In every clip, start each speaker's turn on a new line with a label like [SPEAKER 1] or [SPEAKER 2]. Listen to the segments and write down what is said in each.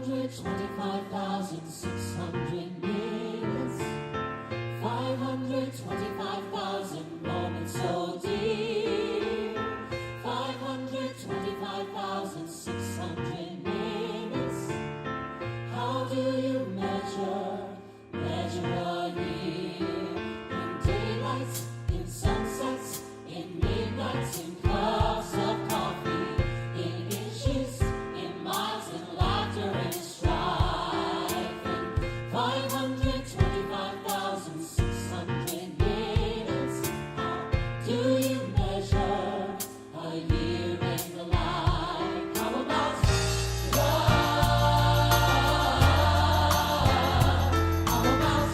[SPEAKER 1] 525,600 minutes, 525,000 moments so dear, 525,600 minutes. How do you measure a year? In daylights, in sunsets, in midnights, in cups of coffee, in inches, in miles, in laughter and strife. In 525,600 minutes, how do you measure a year in the life? How about love? How about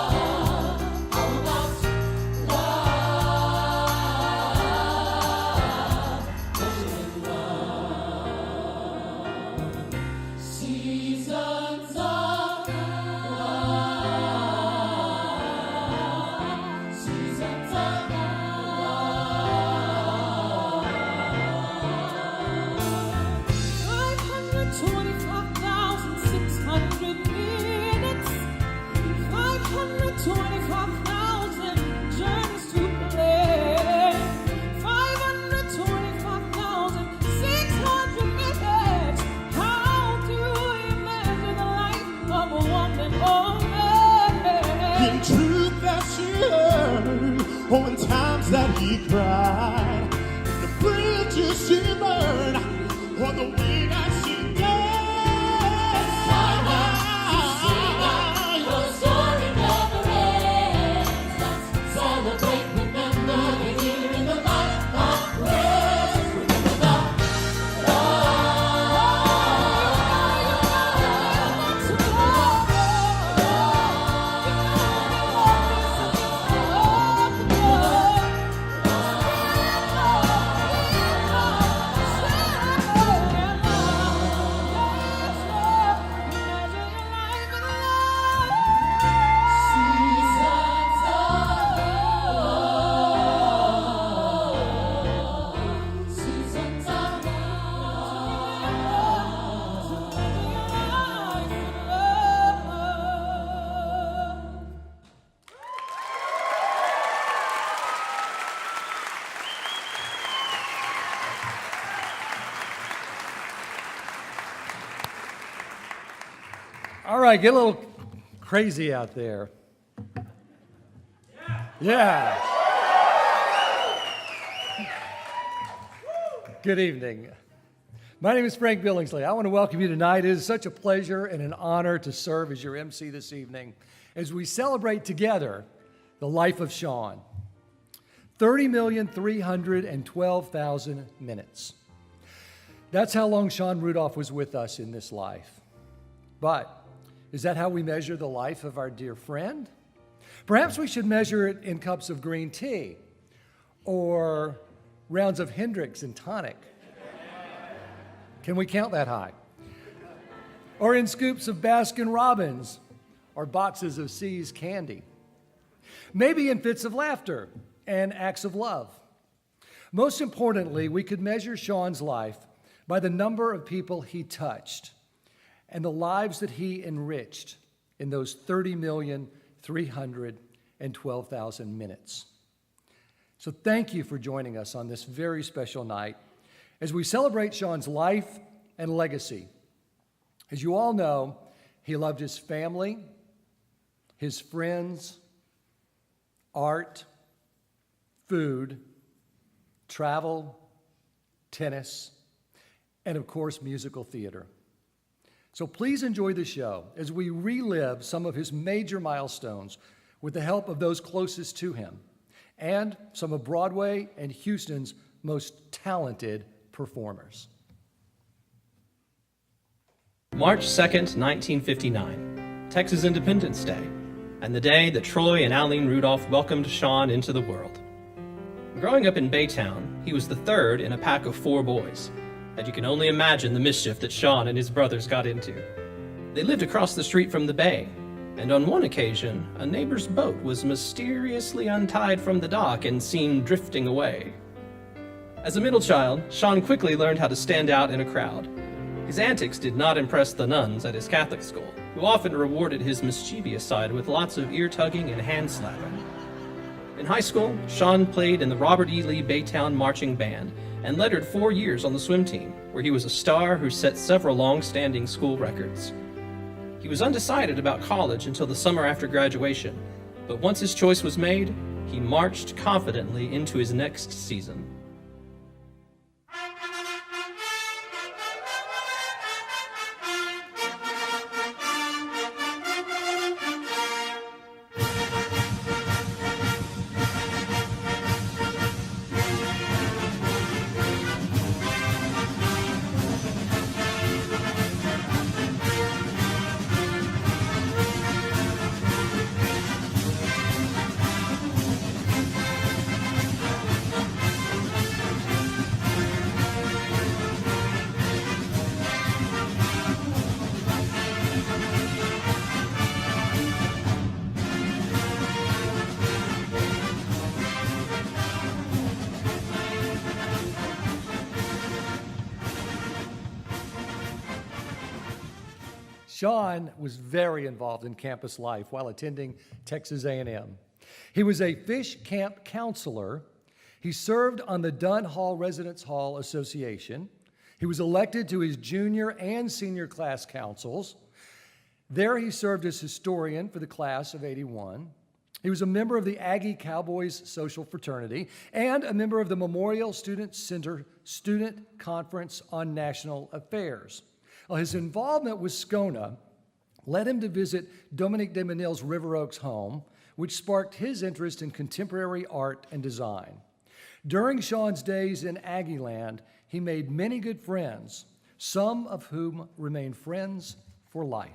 [SPEAKER 1] love? How about love? Measuring love. Seasons of love. Seasons of love. 525,600 minutes, 525,000 journeys to play, 525,600 minutes. How do you measure the life of a woman or man?
[SPEAKER 2] In truth that she heard, oh, in times that he cried, the bridges she burned, or the way that she died.
[SPEAKER 1] Your story never ends. Let's celebrate, remember the year in the life of Grace. Remember the seasons of love.
[SPEAKER 3] All right, get a little crazy out there. Yeah. Good evening. My name is Frank Billingsley. I want to welcome you tonight. It is such a pleasure and an honor to serve as your MC this evening as we celebrate together the life of Sean. 30,312,000 minutes. That's how long Sean Rudolph was with us in this life. But is that how we measure the life of our dear friend? Perhaps we should measure it in cups of green tea or rounds of Hendrix and tonic. Can we count that high? Or in scoops of Baskin Robbins or boxes of C's candy. Maybe in fits of laughter and acts of love. Most importantly, we could measure Sean's life by the number of people he touched and the lives that he enriched in those 30,312,000 minutes. So thank you for joining us on this very special night as we celebrate Sean's life and legacy. As you all know, he loved his family, his friends, art, food, travel, tennis, and of course, musical theater. So please enjoy the show as we relive some of his major milestones with the help of those closest to him and some of Broadway and Houston's most talented performers.
[SPEAKER 4] March 2nd, 1959, Texas Independence Day, and the day that Troy and Aline Rudolph welcomed Sean into the world. Growing up in Baytown, he was the third in a pack of 4 boys, and you can only imagine the mischief that Sean and his brothers got into. They lived across the street from the bay, and on one occasion, a neighbor's boat was mysteriously untied from the dock and seen drifting away. As a middle child, Sean quickly learned how to stand out in a crowd. His antics did not impress the nuns at his Catholic school, who often rewarded his mischievous side with lots of ear-tugging and hand-slapping. In high school, Sean played in the Robert E. Lee Baytown Marching Band and lettered 4 years on the swim team, where he was a star who set several long-standing school records. He was undecided about college until the summer after graduation, but once his choice was made, he marched confidently into his next season.
[SPEAKER 3] Sean was very involved in campus life while attending Texas A&M. He was a fish camp counselor. He served on the Dunn Hall Residence Hall Association. He was elected to his junior and senior class councils. There he served as historian for the class of '81. He was a member of the Aggie Cowboys Social Fraternity and a member of the Memorial Student Center Student Conference on National Affairs. Well, his involvement with SCONA led him to visit Dominique de Menil's River Oaks home, which sparked his interest in contemporary art and design. During Sean's days in Aggieland, he made many good friends, some of whom remain friends for life.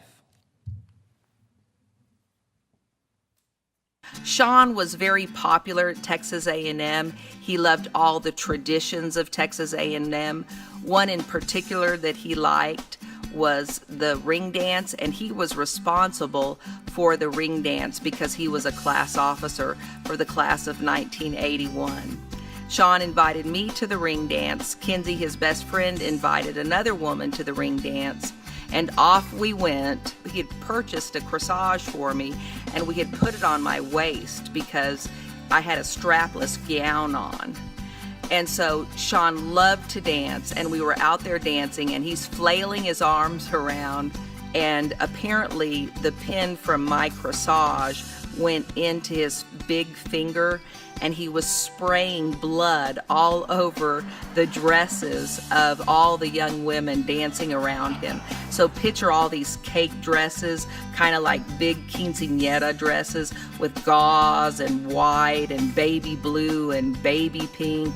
[SPEAKER 5] Sean was very popular at Texas A&M. He loved all the traditions of Texas A&M. One in particular that he liked was the ring dance, and he was responsible for the ring dance because he was a class officer for the class of 1981. Sean invited me to the ring dance. Kenzie, his best friend, invited another woman to the ring dance. And off we went. He had purchased a corsage for me, and we had put it on my waist because I had a strapless gown on. And so Sean loved to dance, and we were out there dancing, and he's flailing his arms around, and apparently the pin from my corsage went into his big finger, and he was spraying blood all over the dresses of all the young women dancing around him. So picture all these cake dresses, kind of like big quinceañera dresses with gauze and white and baby blue and baby pink.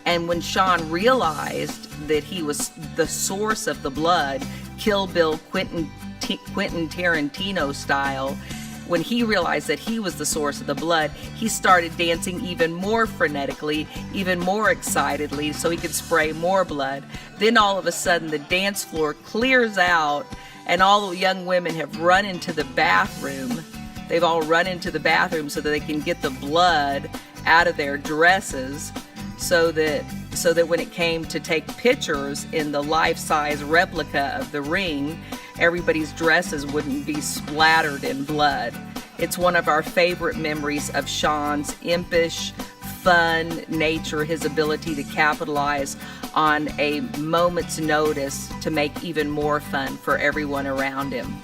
[SPEAKER 5] And when Sean realized that he was the source of the blood, Kill Bill Quentin Tarantino style, when he realized that he was the source of the blood, he started dancing even more frenetically, even more excitedly, so he could spray more blood. Then all of a sudden the dance floor clears out, and all the young women have run into the bathroom. They've all run into the bathroom so that they can get the blood out of their dresses, so that when it came to take pictures in the life-size replica of the ring, everybody's dresses wouldn't be splattered in blood. It's one of our favorite memories of Sean's impish, fun nature, his ability to capitalize on a moment's notice to make even more fun for everyone around him.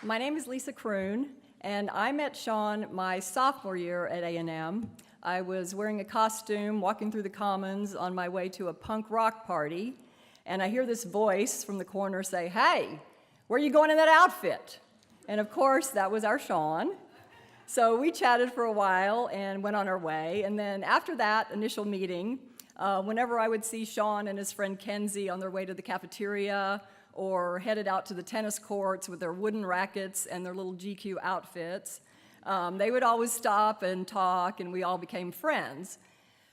[SPEAKER 6] My name is Lisa Kroon, and I met Sean my sophomore year at A&M. I was wearing a costume, walking through the Commons on my way to a punk rock party, and I hear this voice from the corner say, "Hey, where are you going in that outfit?" And of course, that was our Sean. So we chatted for a while and went on our way, and then after that initial meeting, whenever I would see Sean and his friend Kenzie on their way to the cafeteria or headed out to the tennis courts with their wooden rackets and their little GQ outfits, they would always stop and talk, and we all became friends.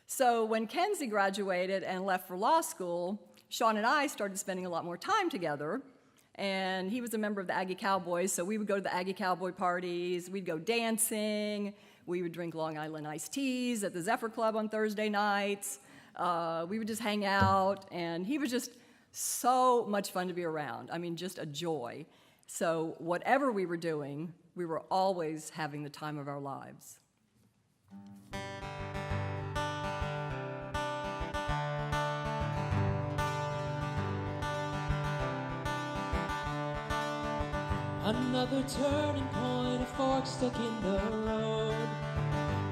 [SPEAKER 6] So when Kenzie graduated and left for law school, Sean and I started spending a lot more time together, and he was a member of the Aggie Cowboys, so we would go to the Aggie Cowboy parties, we'd go dancing, we would drink Long Island iced teas at the Zephyr Club on Thursday nights, we would just hang out, and he was just so much fun to be around. I mean, just a joy. So whatever we were doing, we were always having the time of our lives.
[SPEAKER 1] Another turning point, a fork stuck in the road.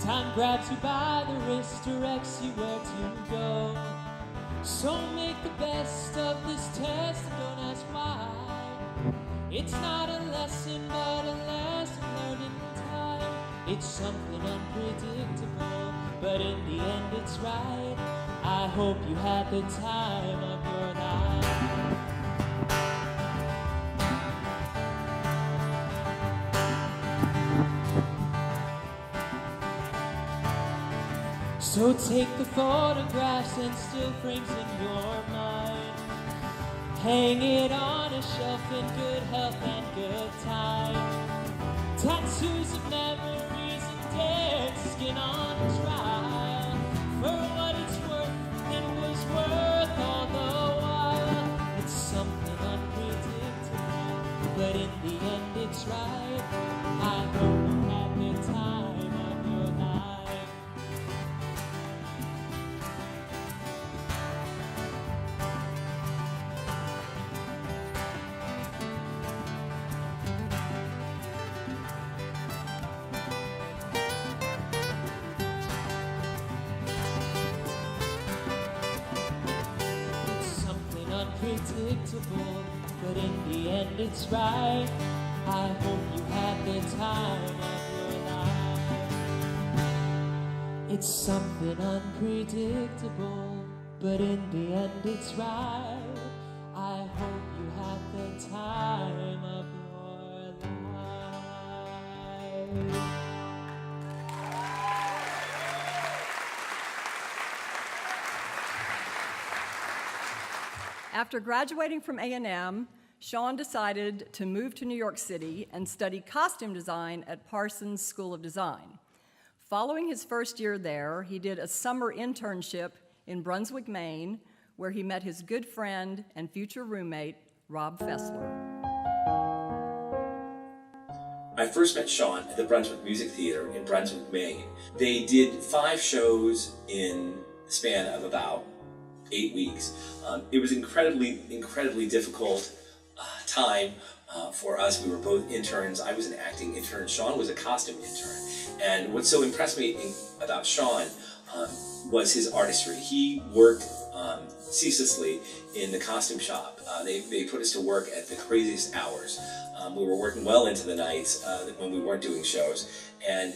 [SPEAKER 1] Time grabs you by the wrist, directs you where to go. So make the best of this test and don't ask why. It's not a lesson, but a lesson learned in time. It's something unpredictable, but in the end it's right. I hope you had the time of your life. So take the photographs and still frames in your mind. Hang it on a shelf in good health and good time. Tattoos of memories and dead skin on trial. For what it's worth, it was worth all the while. It's something unpredictable, but in the end it's right. I hope you had the time of your life. Unpredictable, but in the end it's right. I hope you had the time of your life. It's something unpredictable, but in the end it's right. I hope you had the time of your life.
[SPEAKER 6] After graduating from A&M, Sean decided to move to New York City and study costume design at Parsons School of Design. Following his first year there, he did a summer internship in Brunswick, Maine, where he met his good friend and future roommate, Rob Fessler.
[SPEAKER 7] I first met Sean at the Brunswick Music Theater in Brunswick, Maine. They did 5 shows in the span of about 8 weeks. It was incredibly difficult time for us. We were both interns. I was an acting intern. Sean was a costume intern. And what so impressed me about Sean was his artistry. He worked ceaselessly in the costume shop. They put us to work at the craziest hours. We were working well into the nights when we weren't doing shows. And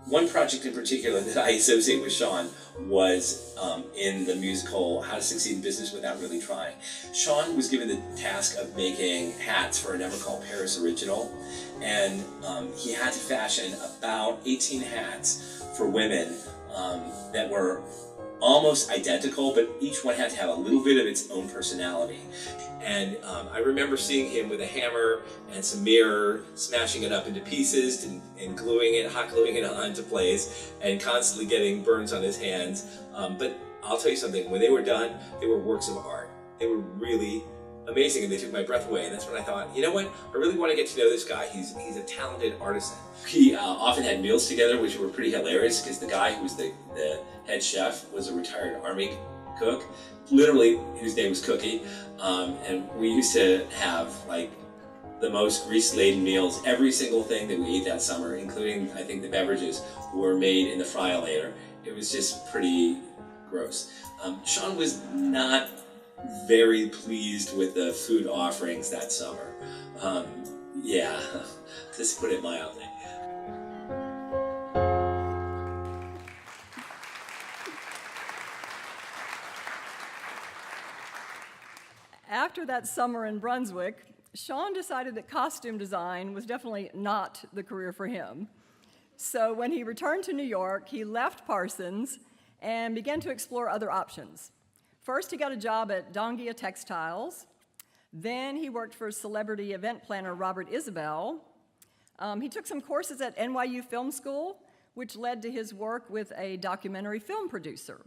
[SPEAKER 7] one project in particular that I associate with Sean was in the musical How to Succeed in Business Without Really Trying. Sean was given the task of making hats for a number called Paris Original, and he had to fashion about 18 hats for women that were almost identical, but each one had to have a little bit of its own personality. And I remember seeing him with a hammer and some mirror, smashing it up into pieces and hot gluing it onto place, and constantly getting burns on his hands. But I'll tell you something, when they were done, they were works of art. They were really amazing, and they took my breath away. And that's when I thought, you know what, I really want to get to know this guy. He's a talented artisan. We often had meals together, which were pretty hilarious, because the guy who was the head chef was a retired Army cook, literally, whose name was Cookie. And we used to have like the most grease-laden meals. Every single thing that we ate that summer, including I think the beverages, were made in the fry-later. It was just pretty gross. Sean was not very pleased with the food offerings that summer. Yeah, to put it mildly.
[SPEAKER 6] After that summer in Brunswick, Sean decided that costume design was definitely not the career for him. So when he returned to New York, he left Parsons and began to explore other options. First, he got a job at Dongia Textiles. Then he worked for celebrity event planner Robert Isabel. He took some courses at NYU Film School, which led to his work with a documentary film producer.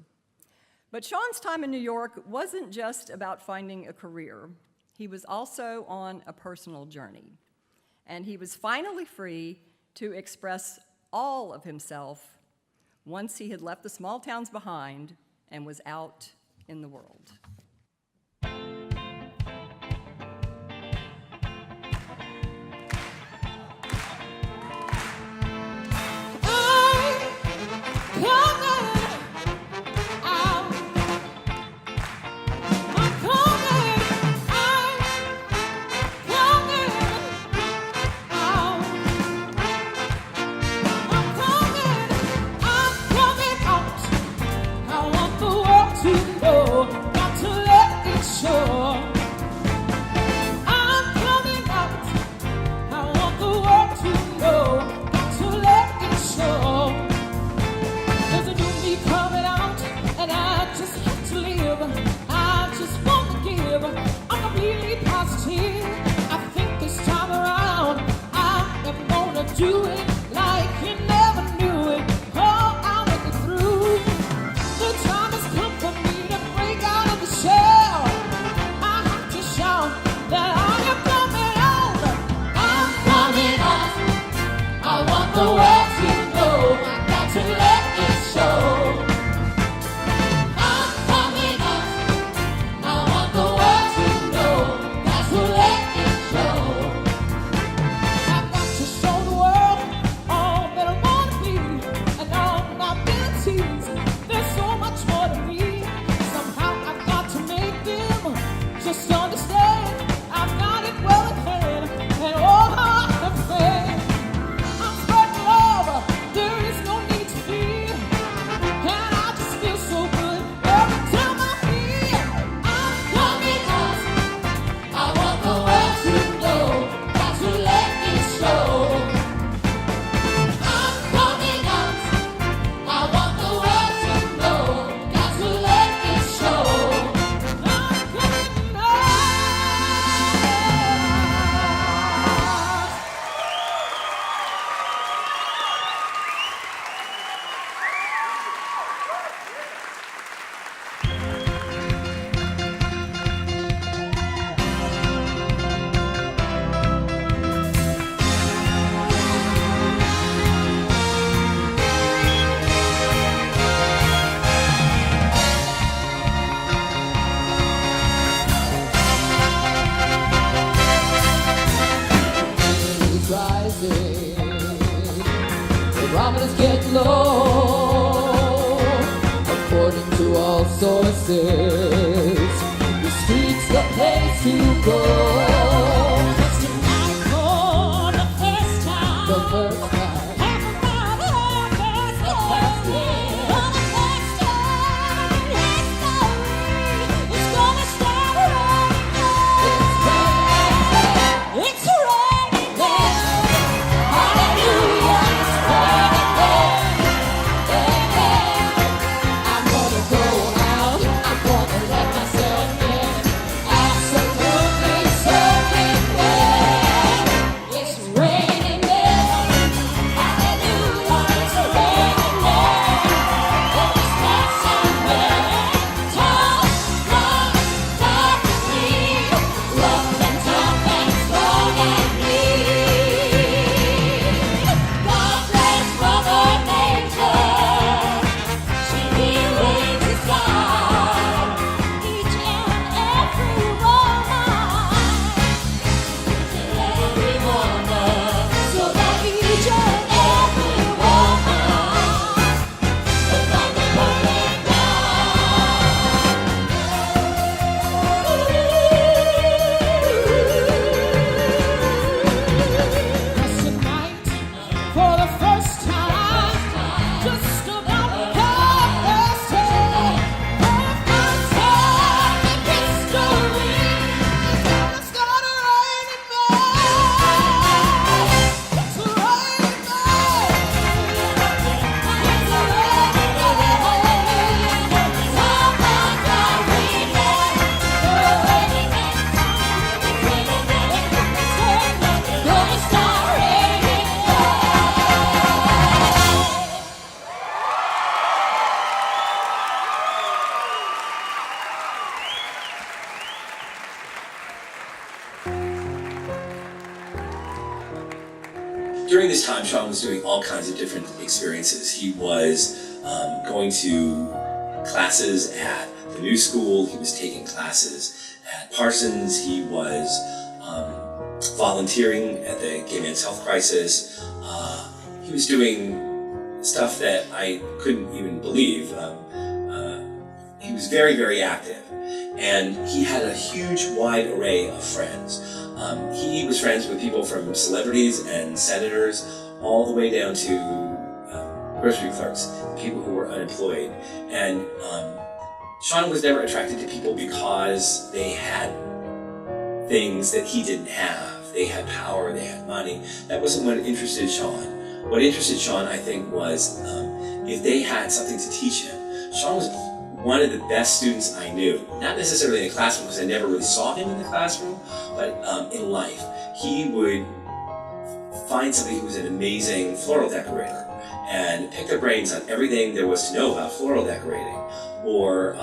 [SPEAKER 6] But Sean's time in New York wasn't just about finding a career. He was also on a personal journey. And he was finally free to express all of himself once he had left the small towns behind and was out in the world.
[SPEAKER 7] during this time, Sean was doing all kinds of different experiences. He was going to classes at the New School. He was taking classes at Parsons. He was volunteering at the Gay Men's Health Crisis. He was doing stuff that I couldn't even believe. He was very, very active. And he had a huge, wide array of friends. He was friends with people from celebrities and senators, all the way down to grocery clerks, people who were unemployed. And Sean was never attracted to people because they had things that he didn't have. They had power, they had money. That wasn't what interested Sean. What interested Sean, I think, was if they had something to teach him. Sean was one of the best students I knew. Not necessarily in the classroom, because I never really saw him in the classroom, but in life. He would find somebody who was an amazing floral decorator and pick their brains on everything there was to know about floral decorating, or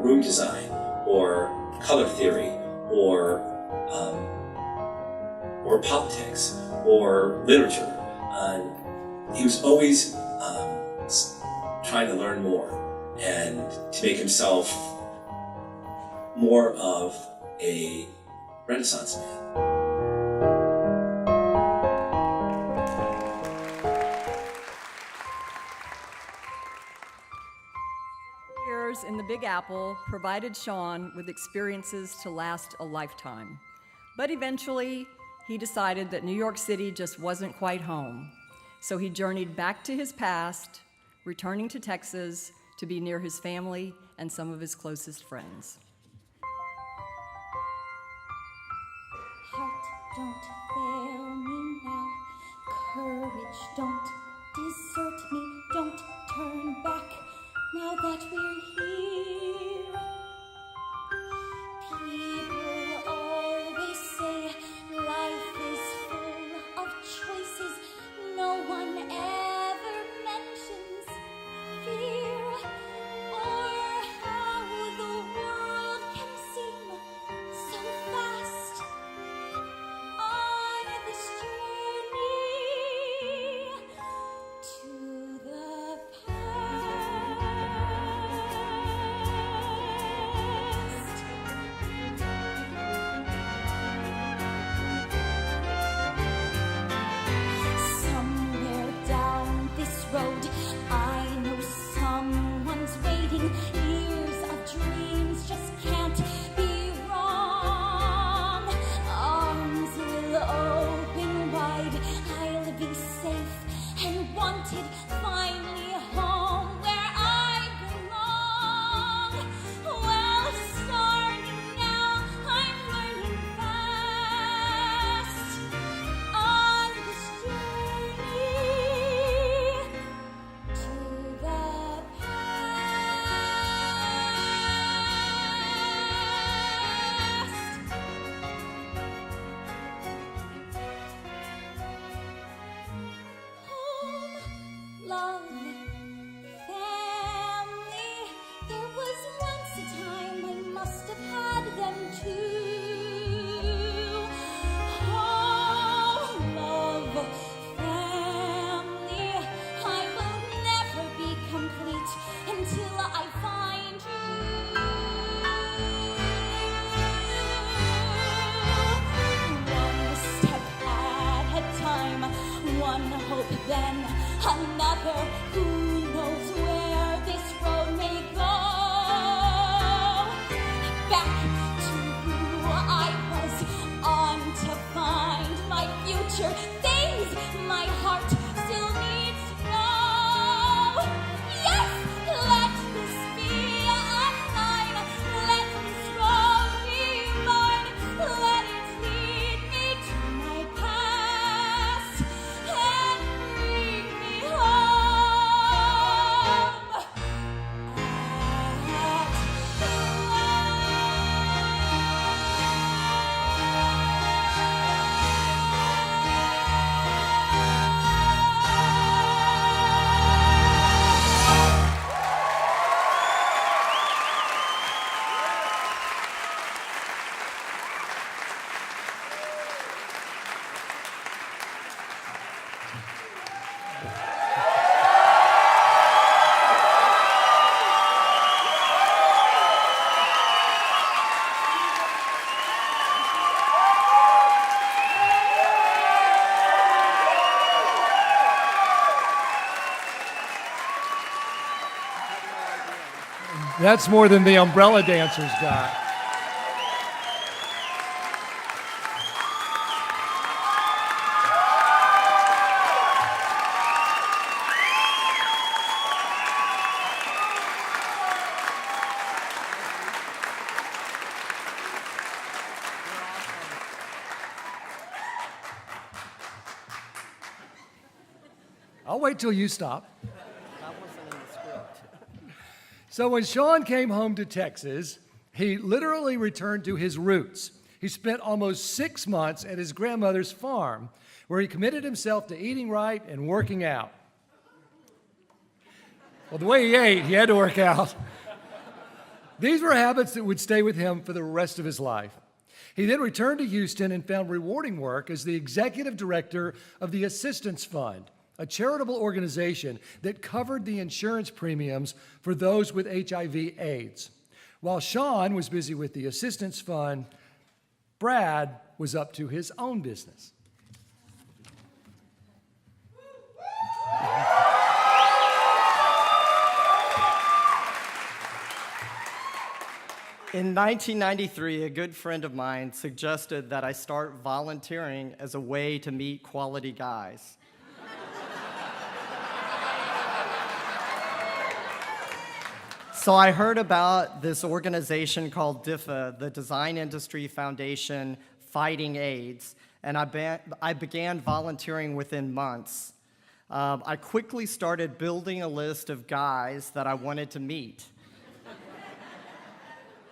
[SPEAKER 7] room design, or color theory, or politics, or literature. He was always trying to learn more and to make himself more of a Renaissance man.
[SPEAKER 6] Years in the Big Apple provided Sean with experiences to last a lifetime. But eventually, he decided that New York City just wasn't quite home. So he journeyed back to his past, returning to Texas to be near his family and some of his closest friends.
[SPEAKER 8] Heart, don't fail me now. Courage, don't desert me. Don't turn back now that we're here. People always say life is full of choices. No one ever mentions fear, or how the world can seem so fast on this journey to the past. Somewhere down this road, I know someone's waiting. Years of dreams just can't be wrong. Arms will open wide. I'll be safe and wanted. Finally home where I belong. Well, starting now, I'm learning fast on this journey to the past. Home, love, family. There was once a time I must have had them too. Home, love, family. I will never be complete until I find you. One step at a time, one hope, then another. Who knows where this road may go? Back to who I was, on to find my future. Things my heart still needs to know. Yes, let this be a line. Let this road be mine. Let it lead me to my past and bring me home.
[SPEAKER 3] That's more than the umbrella dancers got. I'll wait till you stop.
[SPEAKER 9] That wasn't in the script.
[SPEAKER 3] So when Sean came home to Texas, he literally returned to his roots. He spent almost 6 months at his grandmother's farm, where he committed himself to eating right and working out. Well, the way he ate, he had to work out. These were habits that would stay with him for the rest of his life. He then returned to Houston and found rewarding work as the executive director of the Assistance Fund, a charitable organization that covered the insurance premiums for those with HIV/AIDS. While Sean was busy with the Assistance Fund, Brad was up to his own business.
[SPEAKER 9] In 1993, a good friend of mine suggested that I start volunteering as a way to meet quality guys. So I heard about this organization called DIFA, the Design Industry Foundation Fighting AIDS, and I began volunteering within months. I quickly started building a list of guys that I wanted to meet.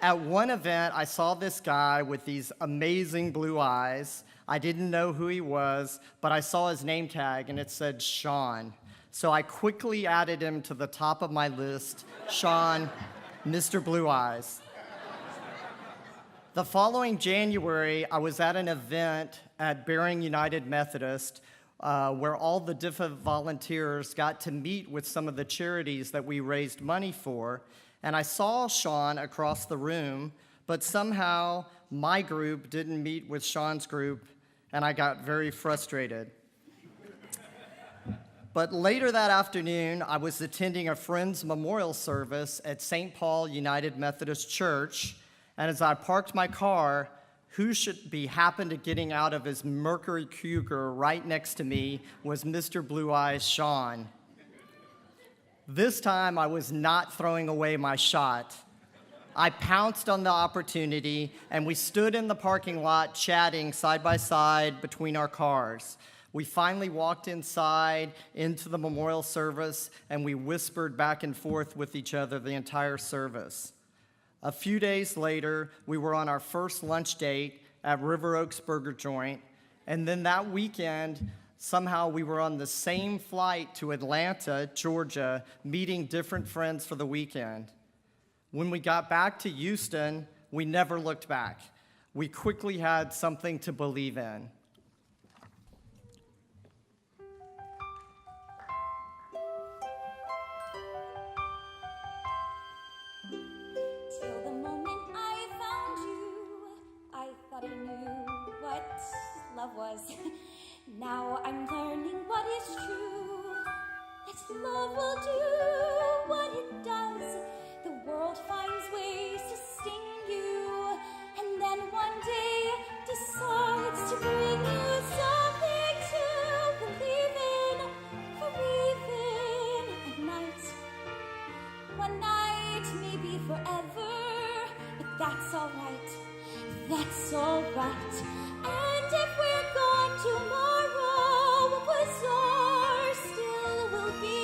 [SPEAKER 9] At one event, I saw this guy with these amazing blue eyes. I didn't know who he was, but I saw his name tag and it said Sean. So I quickly added him to the top of my list, Sean, Mr. Blue Eyes. The following January, I was at an event at Bering United Methodist where all the DIFA volunteers got to meet with some of the charities that we raised money for. And I saw Sean across the room, but somehow my group didn't meet with Sean's group, and I got very frustrated. But later that afternoon, I was attending a friend's memorial service at St. Paul United Methodist Church, and as I parked my car, who should be happened to getting out of his Mercury Cougar right next to me was Mr. Blue Eyes Sean. This time, I was not throwing away my shot. I pounced on the opportunity, and we stood in the parking lot chatting side by side between our cars. We finally walked inside into the memorial service, and we whispered back and forth with each other the entire service. A few days later, we were on our first lunch date at River Oaks Burger Joint, and then that weekend, somehow we were on the same flight to Atlanta, Georgia, meeting different friends for the weekend. When we got back to Houston, we never looked back. We quickly had something to believe in.
[SPEAKER 8] Till the moment I found you, I thought I knew what love was. Now I'm learning what is true, that love will do what it does. The world finds ways to sting you, and then one day decides to bring you something to believe in. For even a night, one night may be forever, but that's alright, that's alright. And if we're gone tomorrow, what was ours still will be.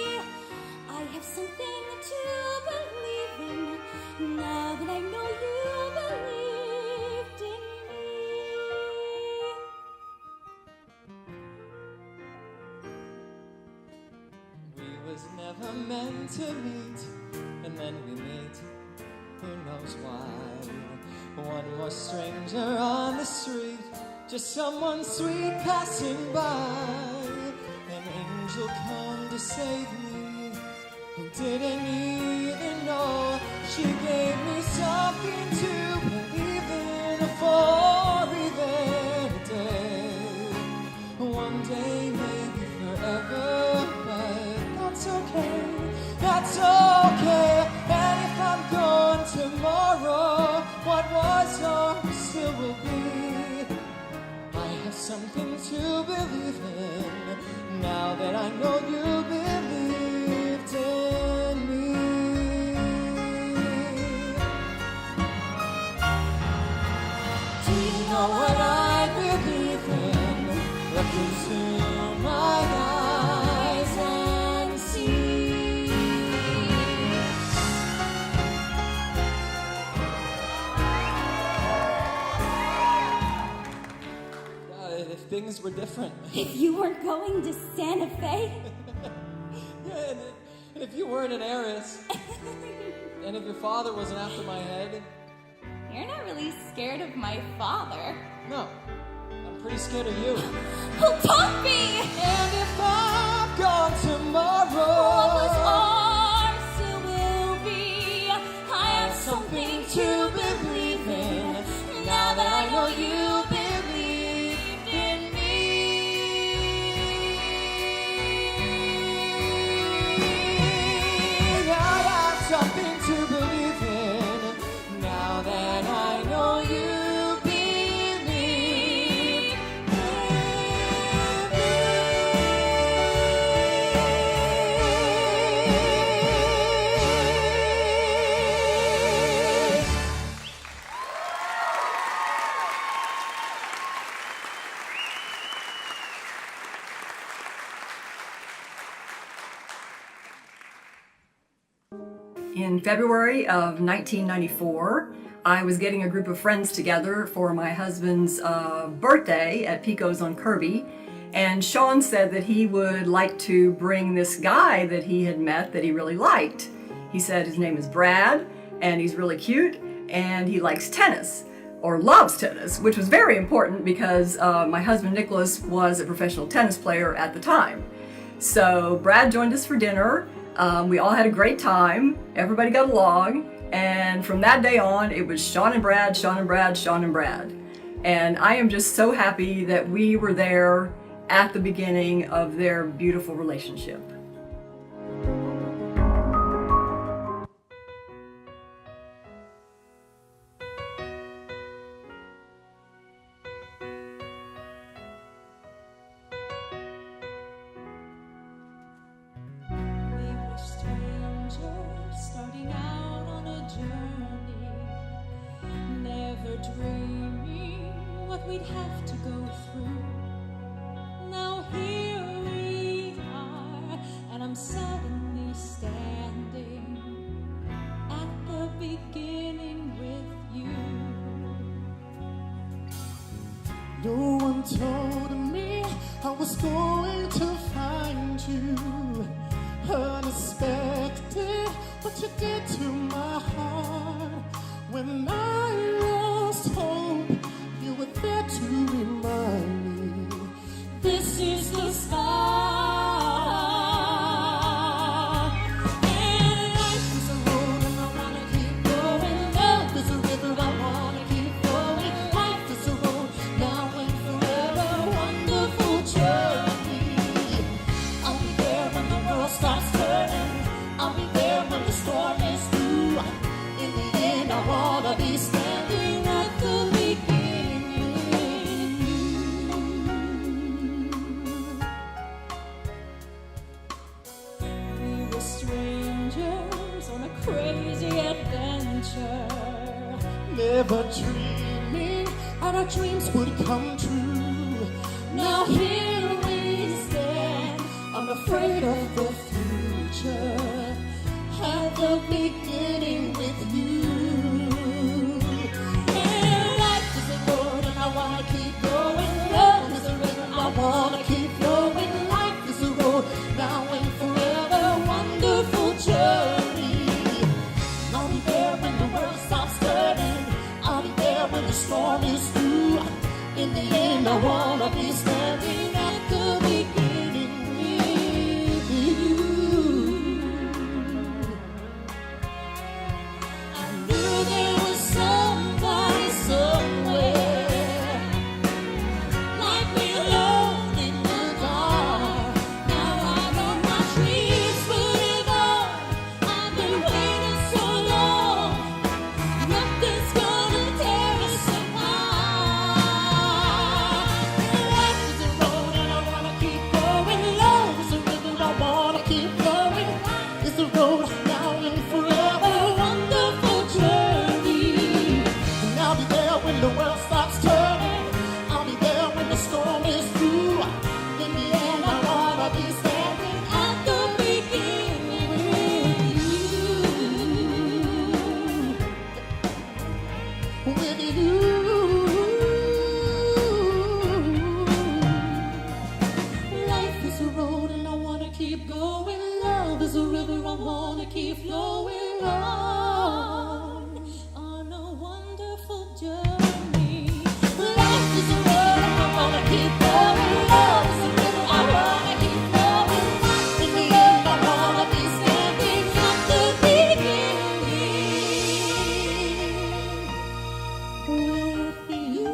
[SPEAKER 8] I have something to believe in, now that I know you believed in me.
[SPEAKER 1] We was never meant to meet, and then we meet, who knows why. One more stranger on the street, just someone sweet passing by. An angel come to save me, who didn't even know. She gave me something to believe in for even a day. One day, maybe forever, but that's okay, that's okay. And if I'm gone still will be. I have something to believe in now that I know you believed in me. Do you know what I believe in? Look into my eyes and see. If things were different.
[SPEAKER 8] If you weren't going to Santa Fe.
[SPEAKER 1] Yeah, and if you weren't an heiress. And if your father wasn't after my head.
[SPEAKER 8] You're not really scared of my father.
[SPEAKER 1] No, I'm pretty scared of you.
[SPEAKER 8] Oh, don't be!
[SPEAKER 1] And if I'm gone tomorrow,
[SPEAKER 8] What was ours will be. I have something to believe in now that I know you believed in me.
[SPEAKER 1] I have something to believe in now that I know you believe in me.
[SPEAKER 6] In February of 1994, I was getting a group of friends together for my husband's birthday at Pico's on Kirby, and Sean said that he would like to bring this guy that he had met that he really liked. He said his name is Brad, and he's really cute, and he likes tennis, or loves tennis, which was very important because my husband Nicholas was a professional tennis player at the time. So Brad joined us for dinner. We all had a great time. Everybody got along. And from that day on, it was Sean and Brad, Sean and Brad, Sean and Brad. And I am just so happy that we were there at the beginning of their beautiful relationship.
[SPEAKER 8] We were strangers starting out on a journey, never dreaming what we'd have to go through. Now here we are, and I'm suddenly standing at the beginning with you.
[SPEAKER 2] No one told me I was going to find you. Unexpected, what you did to my heart. When I lost hope, you were there to remind me.
[SPEAKER 8] This is the start. And life is a road and I wanna keep going. Love is a river, I wanna keep flowing. Life is a road, now and forever, wonderful journey. I'll be there when the world starts turning. I'll be there when the storm is through. In the end, I wanna be standing at the beginning with you. We were strangers on a crazy adventure.
[SPEAKER 2] Never dreaming that our dreams would come true.
[SPEAKER 8] Now here we stand,
[SPEAKER 2] Unafraid of the future,
[SPEAKER 8] at the beginning with you. And life is a road and I wanna keep going. Love is a river, I wanna keep flowing. Life is a road, now and forever, wonderful journey. I'll be there when the world stops turning. I'll be there when the storm is through. In the end, I wanna be standing at the beginning with you. I knew there was somebody somewhere, like me alone in the dark. Now I know my dreams will live on. I've been waiting so long. Nothing's gonna tear us apart.
[SPEAKER 2] when the world stops turning. I'll be there when the storm is through. In the end, I wanna be standing at the beginning with you. Life is a road and I wanna keep going. Love is a river I wanna keep flowing on a wonderful journey. Life is a road and I wanna keep going. Love is a river I wanna keep flowing. In the end, I wanna be standing at the beginning with you.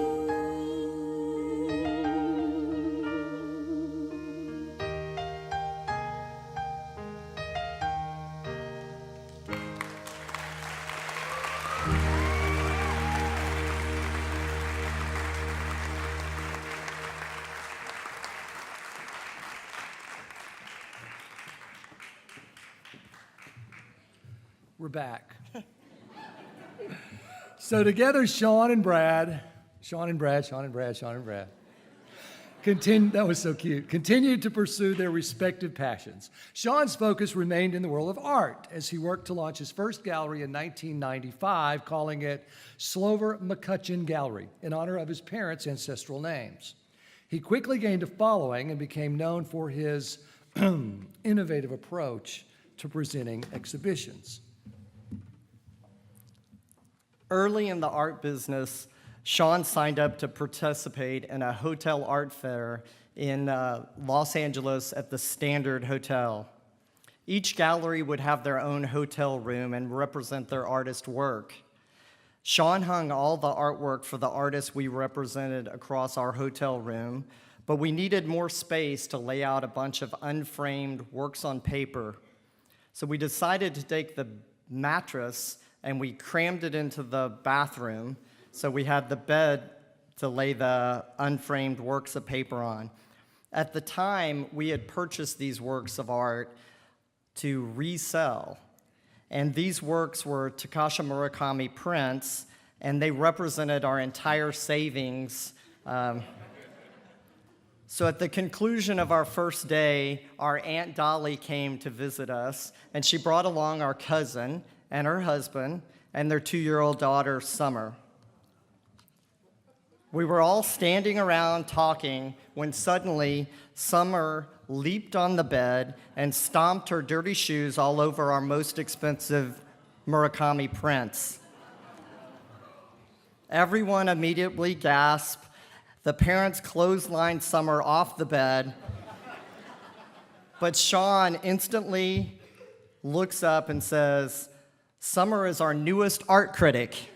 [SPEAKER 3] We're back. So together, Sean and Brad, that was so cute, continued to pursue their respective passions. Sean's focus remained in the world of art as he worked to launch his first gallery in 1995, calling it Slover McCutcheon Gallery, in honor of his parents' ancestral names. He quickly gained a following and became known for his innovative approach to presenting exhibitions.
[SPEAKER 9] Early in the art business, Sean signed up to participate in a hotel art fair in Los Angeles at the Standard Hotel. Each gallery would have their own hotel room and represent their artist work. Sean hung all the artwork for the artists we represented across our hotel room, but we needed more space to lay out a bunch of unframed works on paper. So we decided to take the mattress and we crammed it into the bathroom, so we had the bed to lay the unframed works of paper on. At the time, we had purchased these works of art to resell, and these works were Takashi Murakami prints, and they represented our entire savings. So at the conclusion of our first day, our Aunt Dolly came to visit us, and she brought along our cousin and her husband and their 2-year-old daughter, Summer. We were all standing around talking when suddenly Summer leaped on the bed and stomped her dirty shoes all over our most expensive Murakami prints. Everyone immediately gasped. The parents clotheslined Summer off the bed, but Sean instantly looks up and says, "Summer is our newest art critic."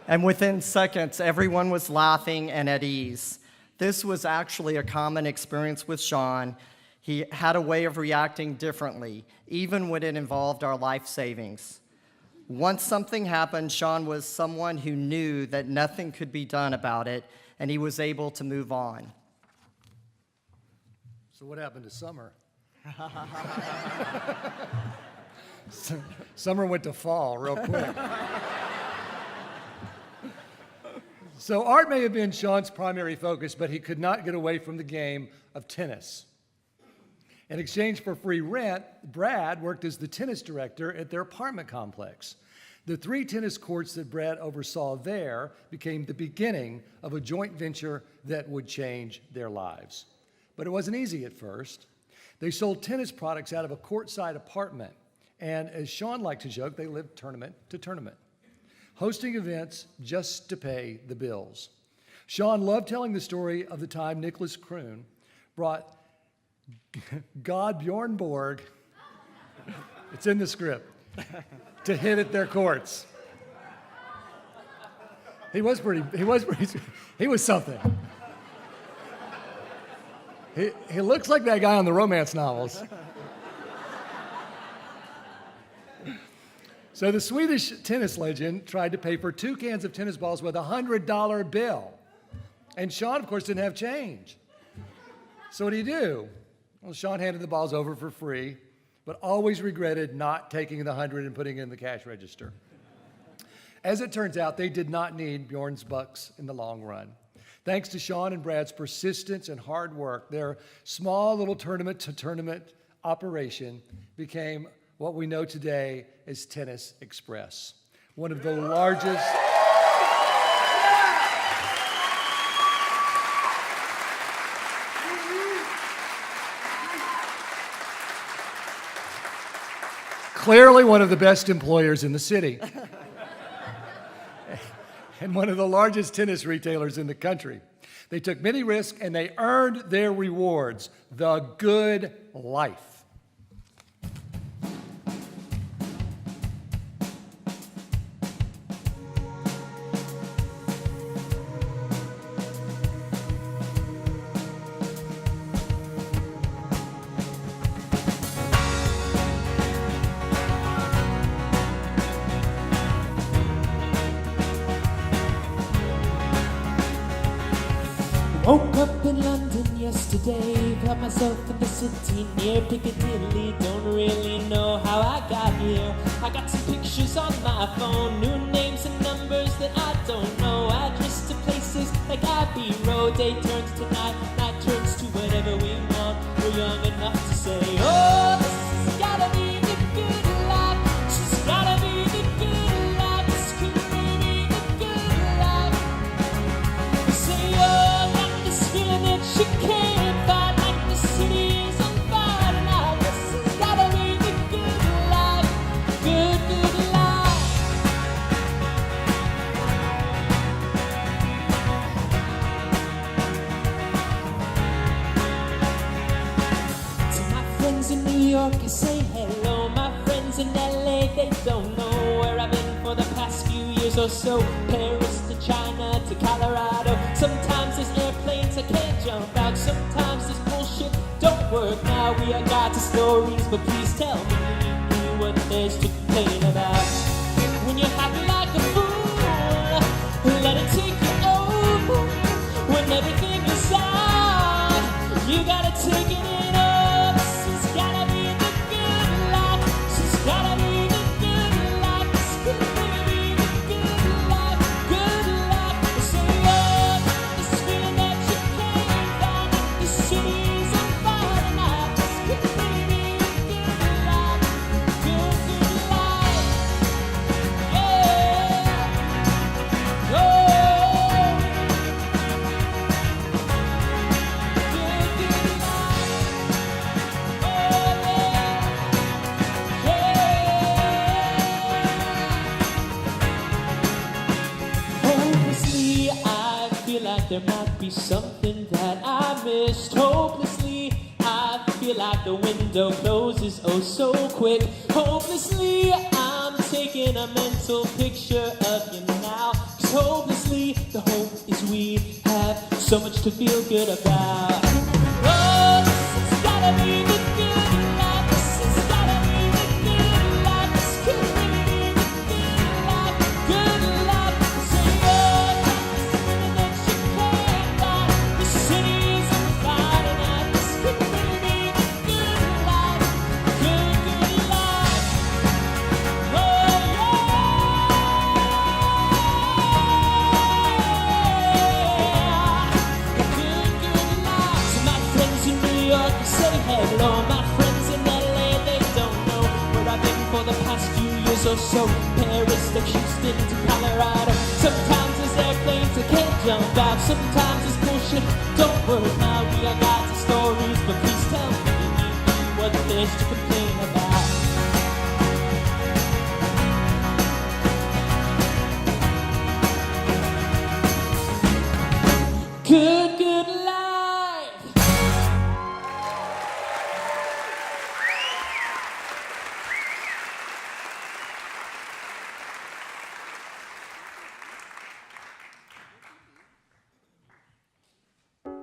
[SPEAKER 9] And within seconds, everyone was laughing and at ease. This was actually a common experience with Sean. He had a way of reacting differently, even when it involved our life savings. Once something happened, Sean was someone who knew that nothing could be done about it, and he was able to move on.
[SPEAKER 3] So what happened to Summer? Summer went to fall real quick. So art may have been Sean's primary focus, but he could not get away from the game of tennis. In exchange for free rent, Brad worked as the tennis director at their apartment complex. The 3 tennis courts that Brad oversaw there became the beginning of a joint venture that would change their lives. But it wasn't easy at first. They sold tennis products out of a courtside apartment. And as Sean liked to joke, they lived tournament to tournament, hosting events just to pay the bills. Sean loved telling the story of the time Nicholas Kroon brought God Bjorn Borg, it's in the script, to hit at their courts. He was something. He looks like that guy on the romance novels. So the Swedish tennis legend tried to pay for 2 cans of tennis balls with a $100 bill. And Sean, of course, didn't have change. So what did he do? Well, Sean handed the balls over for free, but always regretted not taking the 100 and putting it in the cash register. As it turns out, they did not need Bjorn's bucks in the long run. Thanks to Sean and Brad's persistence and hard work, their small little tournament-to-tournament operation became what we know today as Tennis Express, one of the largest... Clearly one of the best employers in the city. And one of the largest tennis retailers in the country. They took many risks and they earned their rewards, the good life.
[SPEAKER 1] Woke up in London yesterday, got myself in the city near Piccadilly. Don't really know how I got here. I got some pictures on my phone, new names and numbers that I don't know. Address to places like Abbey Road. Day turns to night, night turns to whatever we want. We're young enough to say, oh, this has gotta be the good life. This has gotta be the good life. This could be the good life. We say, oh, feeling that you can't fight, like the city is on fire tonight. This has gotta be the good life, good, good life. To my friends in New York, I say hello. My friends in LA, they don't know where I've been for the past few years or so. Paris to China to Colorado. Sometimes there's airplanes I can't jump out. Sometimes this bullshit don't work. Now we are got to stories, but please tell me what there's to complain about. When you're happy like a fool, let it take you over. When everything is out, you gotta take it in up. This has gotta be the good life. This has gotta be the good life. This could really be the good life, good life. Say, oh, this feeling that you can't find. The city's on fire tonight. This could really be the good life, good, good life. Yeah. Oh. Hopelessly, I feel like there might be something that I missed. Hopelessly, I feel like the window closes oh so quick. Hopelessly, I'm taking a mental picture of you now. 'Cause hopelessly, the hope is we have so much to feel good about. Oh, this has gotta be the good life. This has gotta be the good life. This could really be the good life, good life. Say, oh, this feeling that you can't find. The city's on fire tonight. This could really be the good life, good, good life. Oh, yeah. Good, good life. So my friends in New York say hello. My friends in LA, they don't know where I've been for the past few years or so. Paris to Houston to Colorado. Sometimes there's airplanes I can't jump out. Sometimes it's bullshit don't work. Now we are lots of stories, but please tell me what there's to complain about. Good, good life.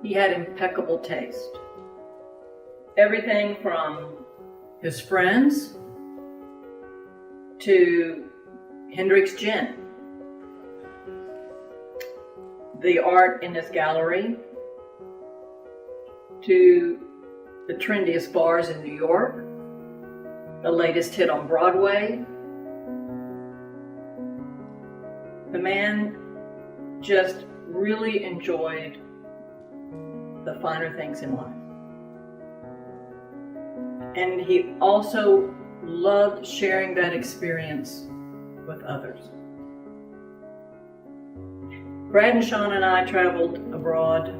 [SPEAKER 10] He had impeccable taste. Everything from his friends to Hendrick's gin. The art in his gallery to the trendiest bars in New York, the latest hit on Broadway, The man just really enjoyed the finer things in life. And he also loved sharing that experience with others. Brad and Sean and I traveled abroad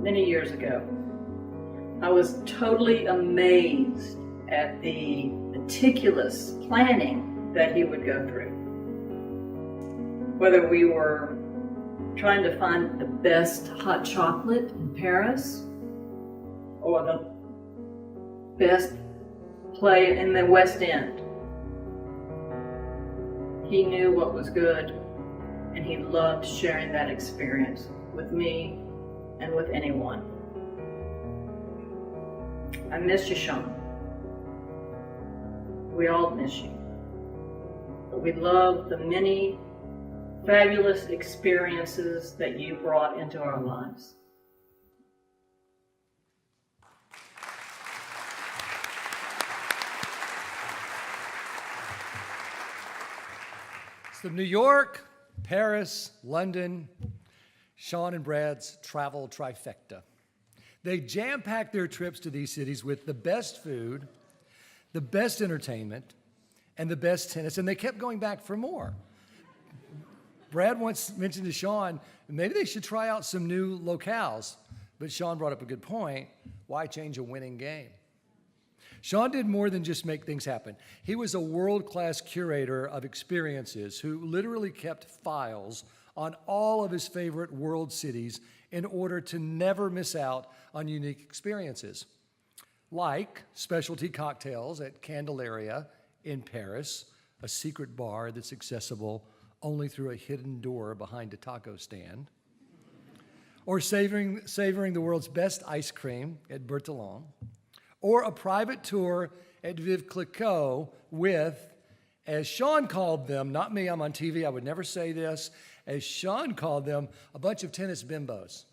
[SPEAKER 10] many years ago. I was totally amazed at the meticulous planning that he would go through. Whether we were trying to find the best hot chocolate in Paris or the best play in the West End, he knew what was good, and he loved sharing that experience with me and with anyone. I miss you, Sean. We all miss you. But we love the many fabulous experiences that you brought into our lives.
[SPEAKER 3] So New York, Paris, London, Sean and Brad's travel trifecta. They jam-packed their trips to these cities with the best food, the best entertainment, and the best tennis, and they kept going back for more. Brad once mentioned to Sean, maybe they should try out some new locales, but Sean brought up a good point. Why change a winning game? Sean did more than just make things happen. He was a world-class curator of experiences who literally kept files on all of his favorite world cities in order to never miss out on unique experiences, like specialty cocktails at Candelaria in Paris, a secret bar that's accessible only through a hidden door behind a taco stand, or savoring the world's best ice cream at Bertillon, or a private tour at Veuve Clicquot with, as Sean called them, not me, I'm on TV, I would never say this, as Sean called them, a bunch of tennis bimbos.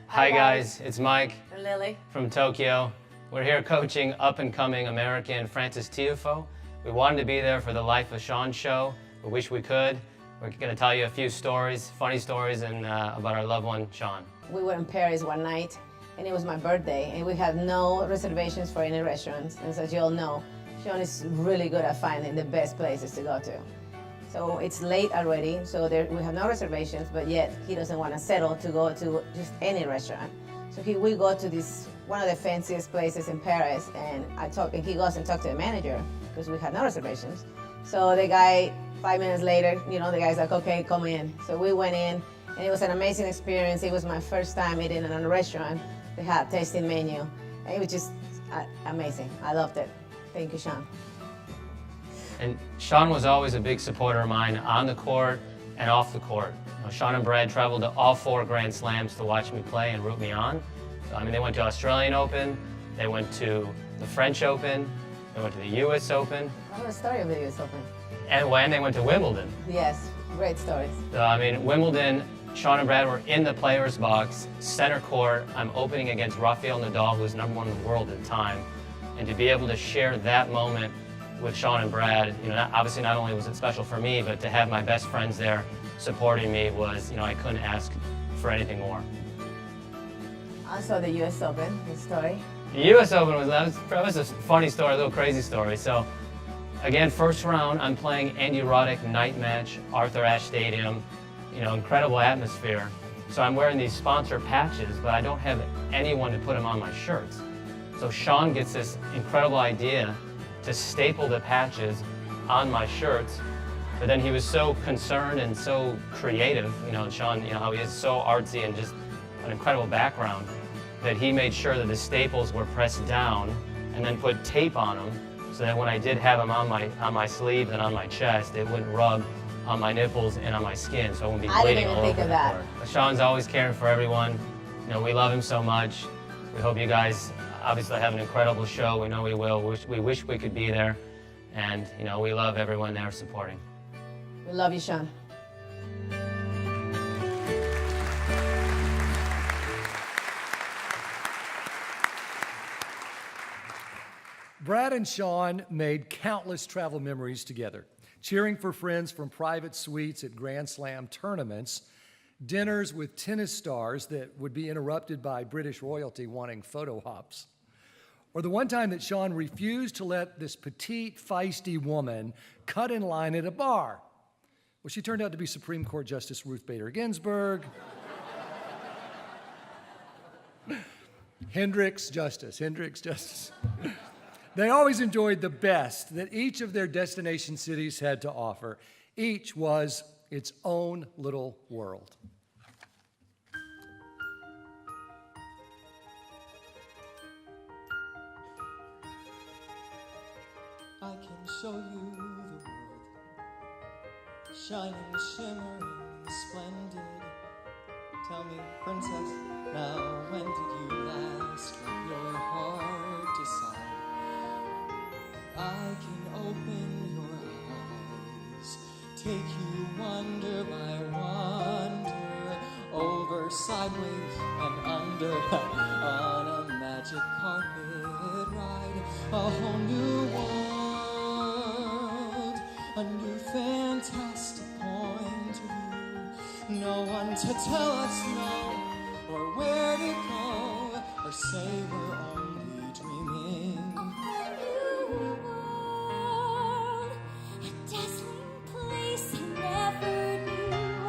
[SPEAKER 11] Hi guys, it's Mike
[SPEAKER 12] and Lily
[SPEAKER 11] from Tokyo. We're here coaching up-and-coming American Frances Tiafoe. We wanted to be there for the Life of Sean show. We wish we could. We're going to tell you a few stories, funny stories, and about our loved one, Sean.
[SPEAKER 12] We were in Paris one night, and it was my birthday, and we had no reservations for any restaurants. And as you all know, Sean is really good at finding the best places to go to. So it's late already, so we have no reservations, but yet he doesn't want to settle to go to just any restaurant. So we go to this one of the fanciest places in Paris, and he goes and talks to the manager because we had no reservations. So the guy, 5 minutes later, the guy's like, okay, come in. So we went in, and it was an amazing experience. It was my first time eating in a restaurant. They had a tasting menu, and it was just amazing. I loved it. Thank you, Sean.
[SPEAKER 11] And Sean was always a big supporter of mine on the court and off the court. Sean and Brad traveled to all 4 Grand Slams to watch me play and root me on. So, they went to Australian Open, they went to the French Open, they went to the US Open.
[SPEAKER 12] I know the story of the US Open.
[SPEAKER 11] And when they went to Wimbledon.
[SPEAKER 12] Yes, great stories.
[SPEAKER 11] So, Wimbledon, Sean and Brad were in the players' box, center court. I'm opening against Rafael Nadal, who was #1 in the world at the time. And to be able to share that moment with Sean and Brad, obviously not only was it special for me, but to have my best friends there supporting me was, I couldn't ask for anything more.
[SPEAKER 12] Also the US Open, the story.
[SPEAKER 11] The US Open was a funny story, a little crazy story. So, again, first round, I'm playing Andy Roddick night match, Arthur Ashe Stadium, incredible atmosphere. So I'm wearing these sponsor patches, but I don't have anyone to put them on my shirts. So Sean gets this incredible idea to staple the patches on my shirts, but then he was so concerned and so creative, Sean, how he is so artsy and just an incredible background, that he made sure that the staples were pressed down and then put tape on them so that when I did have them on my sleeve and on my chest, it wouldn't rub on my nipples and on my skin, so I wouldn't be bleeding all over.
[SPEAKER 12] I didn't even think of that.
[SPEAKER 11] But Sean's always caring for everyone. We love him so much. We hope you guys obviously have an incredible show. We know we will. We wish we could be there. And, we love everyone there supporting.
[SPEAKER 12] We love you, Sean.
[SPEAKER 3] Brad and Sean made countless travel memories together, cheering for friends from private suites at Grand Slam tournaments, dinners with tennis stars that would be interrupted by British royalty wanting photo ops, or the one time that Sean refused to let this petite, feisty woman cut in line at a bar. Well, she turned out to be Supreme Court Justice Ruth Bader Ginsburg. Hendricks Justice. They always enjoyed the best that each of their destination cities had to offer. Each was its own little world.
[SPEAKER 1] I can show you the world, shining, shimmering, splendid. Tell me, princess, now when did you last let your heart decide? I can open your eyes, take you wonder by wonder, over, sideways, and under, on a magic carpet ride, a whole new world, a new fantastic point of view. No one to tell us no, or where to go, or say we're only dreaming.
[SPEAKER 8] A dazzling place I never knew,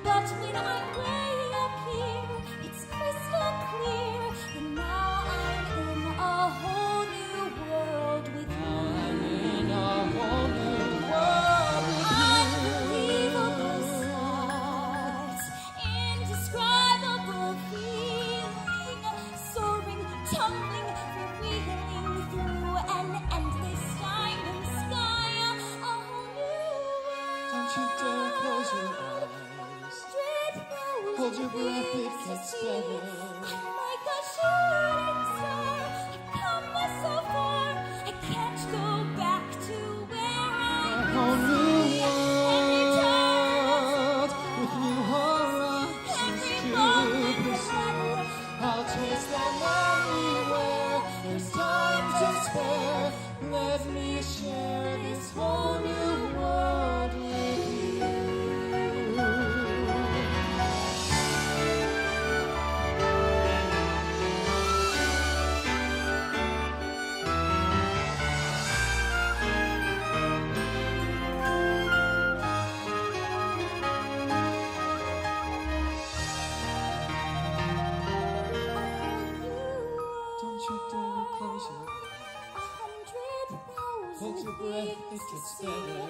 [SPEAKER 8] but when I'm way up here, it's crystal clear, and now I'm in a whole new world with you.
[SPEAKER 1] I'm in a whole new world with you.
[SPEAKER 8] Unbelievable sights, indescribable feeling, soaring, tumbling, freewheeling through an endless diamond sky, a whole new world.
[SPEAKER 1] Don't you dare close your eyes. Hold your breath, it gets better.
[SPEAKER 8] I'm like a shooting star. I've come so far, I can't go back to where I
[SPEAKER 1] A whole new world with new horizons to pursue. I'll chase them anywhere. There's time to spare. Let me share this whole new world with you. Don't you dare close your eyes. Hold your breath, it gets better.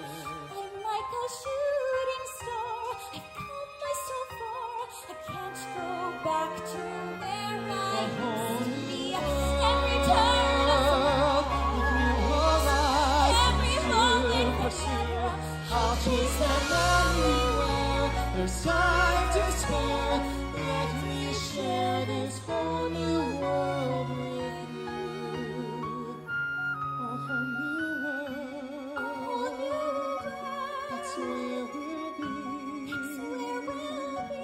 [SPEAKER 8] I'm like a shooting star. I've come so far, I can't go back to where I used to be. Every turn of
[SPEAKER 1] With new horizons
[SPEAKER 8] every moment
[SPEAKER 1] to pursue.
[SPEAKER 8] forever.
[SPEAKER 1] I'll chase them anywhere. There's time to spare. Let me share this whole new world with you. A whole new world. That's where we'll be.
[SPEAKER 8] That's where we'll be.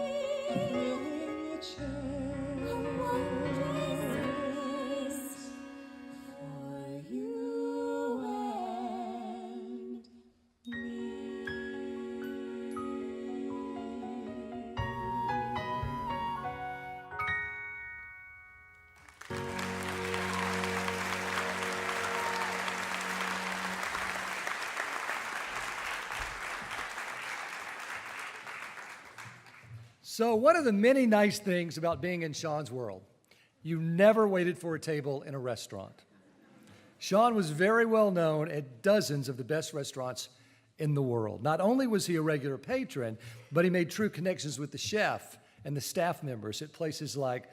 [SPEAKER 1] A thrilling chance
[SPEAKER 8] A wondrous
[SPEAKER 1] for you and me.
[SPEAKER 3] So, one of the many nice things about being in Sean's world, you never waited for a table in a restaurant. Sean was very well known at dozens of the best restaurants in the world. Not only was he a regular patron, but he made true connections with the chef and the staff members at places like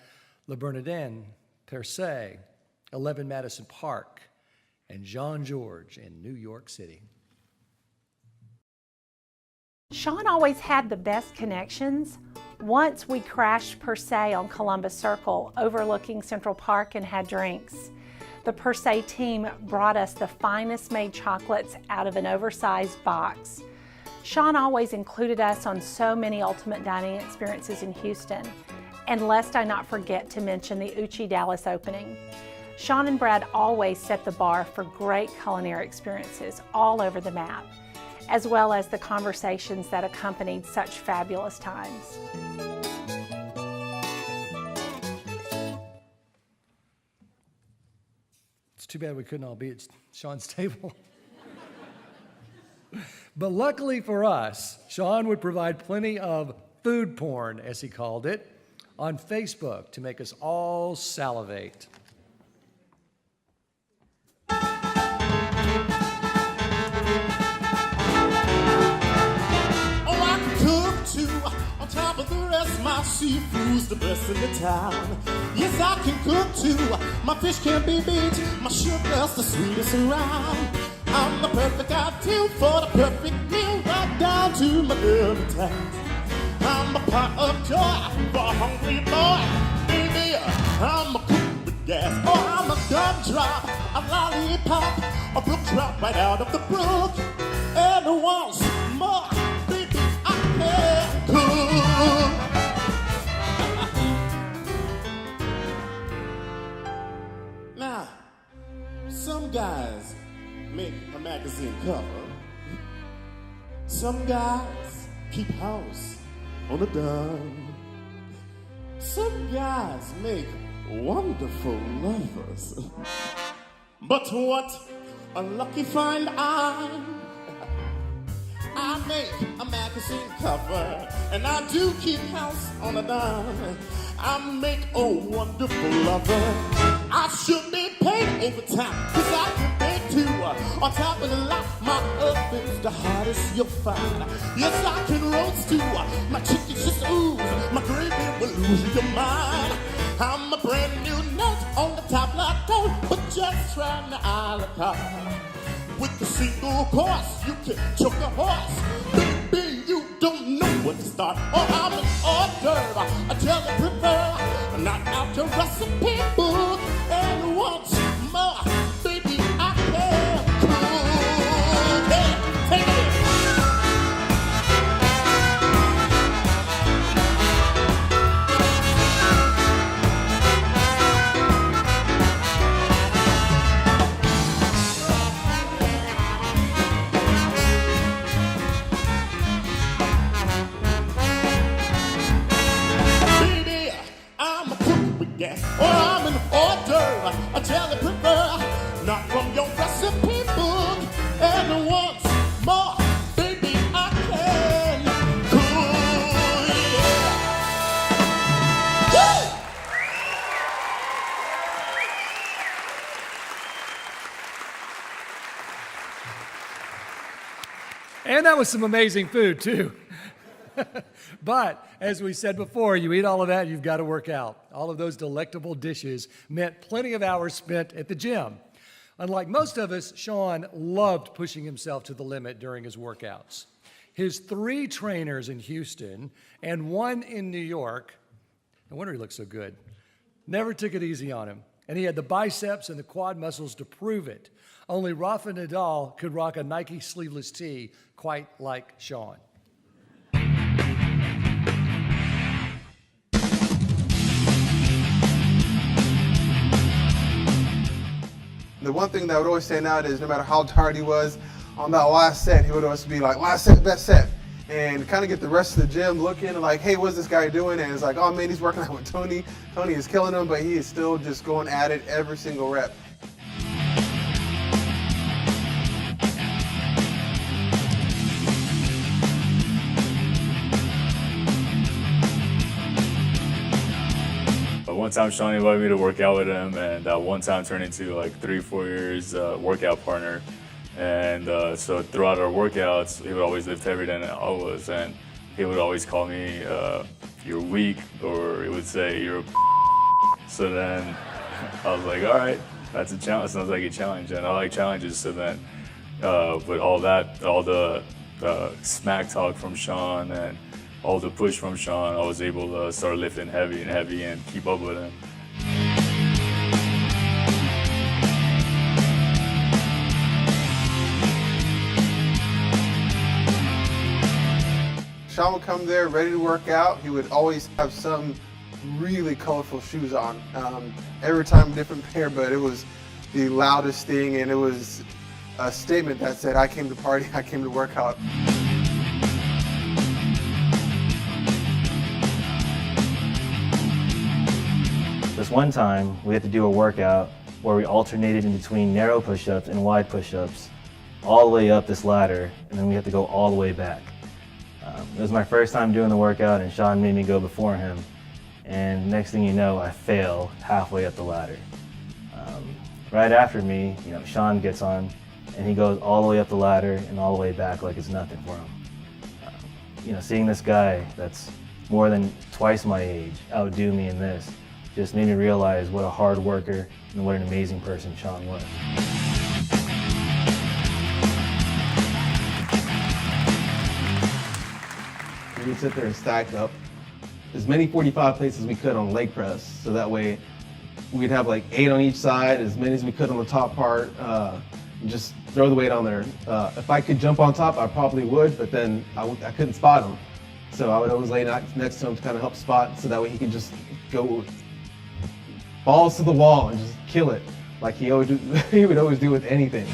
[SPEAKER 3] Le Bernardin, Per Se, 11 Madison Park, and Jean Georges in New York City.
[SPEAKER 13] Sean always had the best connections. Once we crashed Per Se on Columbus Circle, overlooking Central Park, and had drinks. The Per Se team brought us the finest made chocolates out of an oversized box. Sean always included us on so many ultimate dining experiences in Houston. And lest I not forget to mention the Uchi Dallas opening. Sean and Brad always set the bar for great culinary experiences all over the map, as well as the conversations that accompanied such fabulous times.
[SPEAKER 3] It's too bad we couldn't all be at Sean's table. But luckily for us, Sean would provide plenty of food porn, as he called it, on Facebook to make us all salivate.
[SPEAKER 2] Oh, I can cook too. On top of the rest, my seafood's the best in the town. Yes, I can cook too. My fish can't be beat. My sugar's the sweetest around. I'm the perfect ideal for the perfect meal, right down to my dirty tax. I'm a pot of joy for a hungry boy. Baby, I'm a cook with gas. Oh, I'm a gumdrop, a lollipop, a brook drop right out of the brook. And once more, baby, I can cook. Now, some guys make a magazine cover. Some guys keep house on the dime. Some guys make wonderful lovers. But what a lucky find I make a magazine cover, and I do keep house on the dime. I make a wonderful lover. I should be paid overtime, 'cause I can bake too. On top of the lot, my oven's the hottest you'll find. Yes, I can roast too. My chicken's just ooze. My gravy will lose your mind. I'm a brand new nut on the top lotto, but just trying the a la carte. With the single course, you can choke a horse. Baby, you don't know what to start. Oh, I'm an hors d'oeuvre, a jelly prepare, not out your recipe book. And once more, baby, I can cook. Hey, take it. Yes. Oh, I'm an hors d'oeuvre, a jelly prepare, not from your recipe book. And once more, baby, I can cook. Yeah.
[SPEAKER 3] And that was some amazing food, too. But, as we said before, you eat all of that, you've got to work out. All of those delectable dishes meant plenty of hours spent at the gym. Unlike most of us, Sean loved pushing himself to the limit during his workouts. His 3 trainers in Houston and 1 in New York, no wonder he looked so good, never took it easy on him. And he had the biceps and the quad muscles to prove it. Only Rafa Nadal could rock a Nike sleeveless tee quite like Sean.
[SPEAKER 14] The one thing that would always stand out is no matter how tired he was, on that last set, he would always be like, last set, best set. And kind of get the rest of the gym looking and like, hey, what's this guy doing? And it's like, oh man, he's working out with Tony. Tony is killing him, but he is still just going at it every single rep.
[SPEAKER 15] One time Sean invited me to work out with him, and that one time turned into like 3-4 years workout partner. And so throughout our workouts, he would always lift heavier than I was, and he would always call me, you're weak, or he would say, you're a So then I was like, all right, that's a challenge. Sounds like a challenge, and I like challenges. So then with all the smack talk from Sean and all the push from Sean, I was able to start lifting heavy and keep up with him.
[SPEAKER 14] Sean would come there ready to work out. He would always have some really colorful shoes on. Every time a different pair, but it was the loudest thing, and it was a statement that said, I came to party, I came to work out.
[SPEAKER 16] This one time, we had to do a workout where we alternated in between narrow push-ups and wide push-ups all the way up this ladder, and then we had to go all the way back. It was my first time doing the workout, and Sean made me go before him. And next thing you know, I fail halfway up the ladder. Right after me, Sean gets on, and he goes all the way up the ladder and all the way back like it's nothing for him. Seeing this guy that's more than twice my age outdo me in this just made me realize what a hard worker and what an amazing person Sean was.
[SPEAKER 17] We'd sit there and stack up as many 45 plates as we could on leg press, so that way we'd have like 8 on each side, as many as we could on the top part, and just throw the weight on there. If I could jump on top, I probably would, but then I couldn't spot him. So I would always lay next to him to kind of help spot, so that way he could just go balls to the wall and just kill it, like he would always do with anything.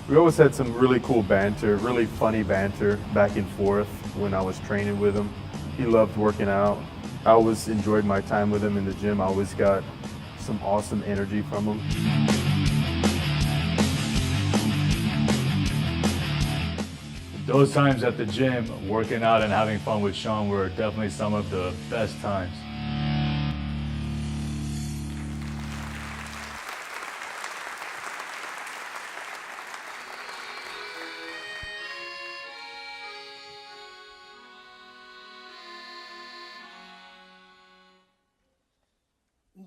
[SPEAKER 18] We always had some really cool banter, really funny banter back and forth when I was training with him. He loved working out. I always enjoyed my time with him in the gym. I always got some awesome energy from him.
[SPEAKER 15] Those times at the gym, working out and having fun with Sean were definitely some of the best times.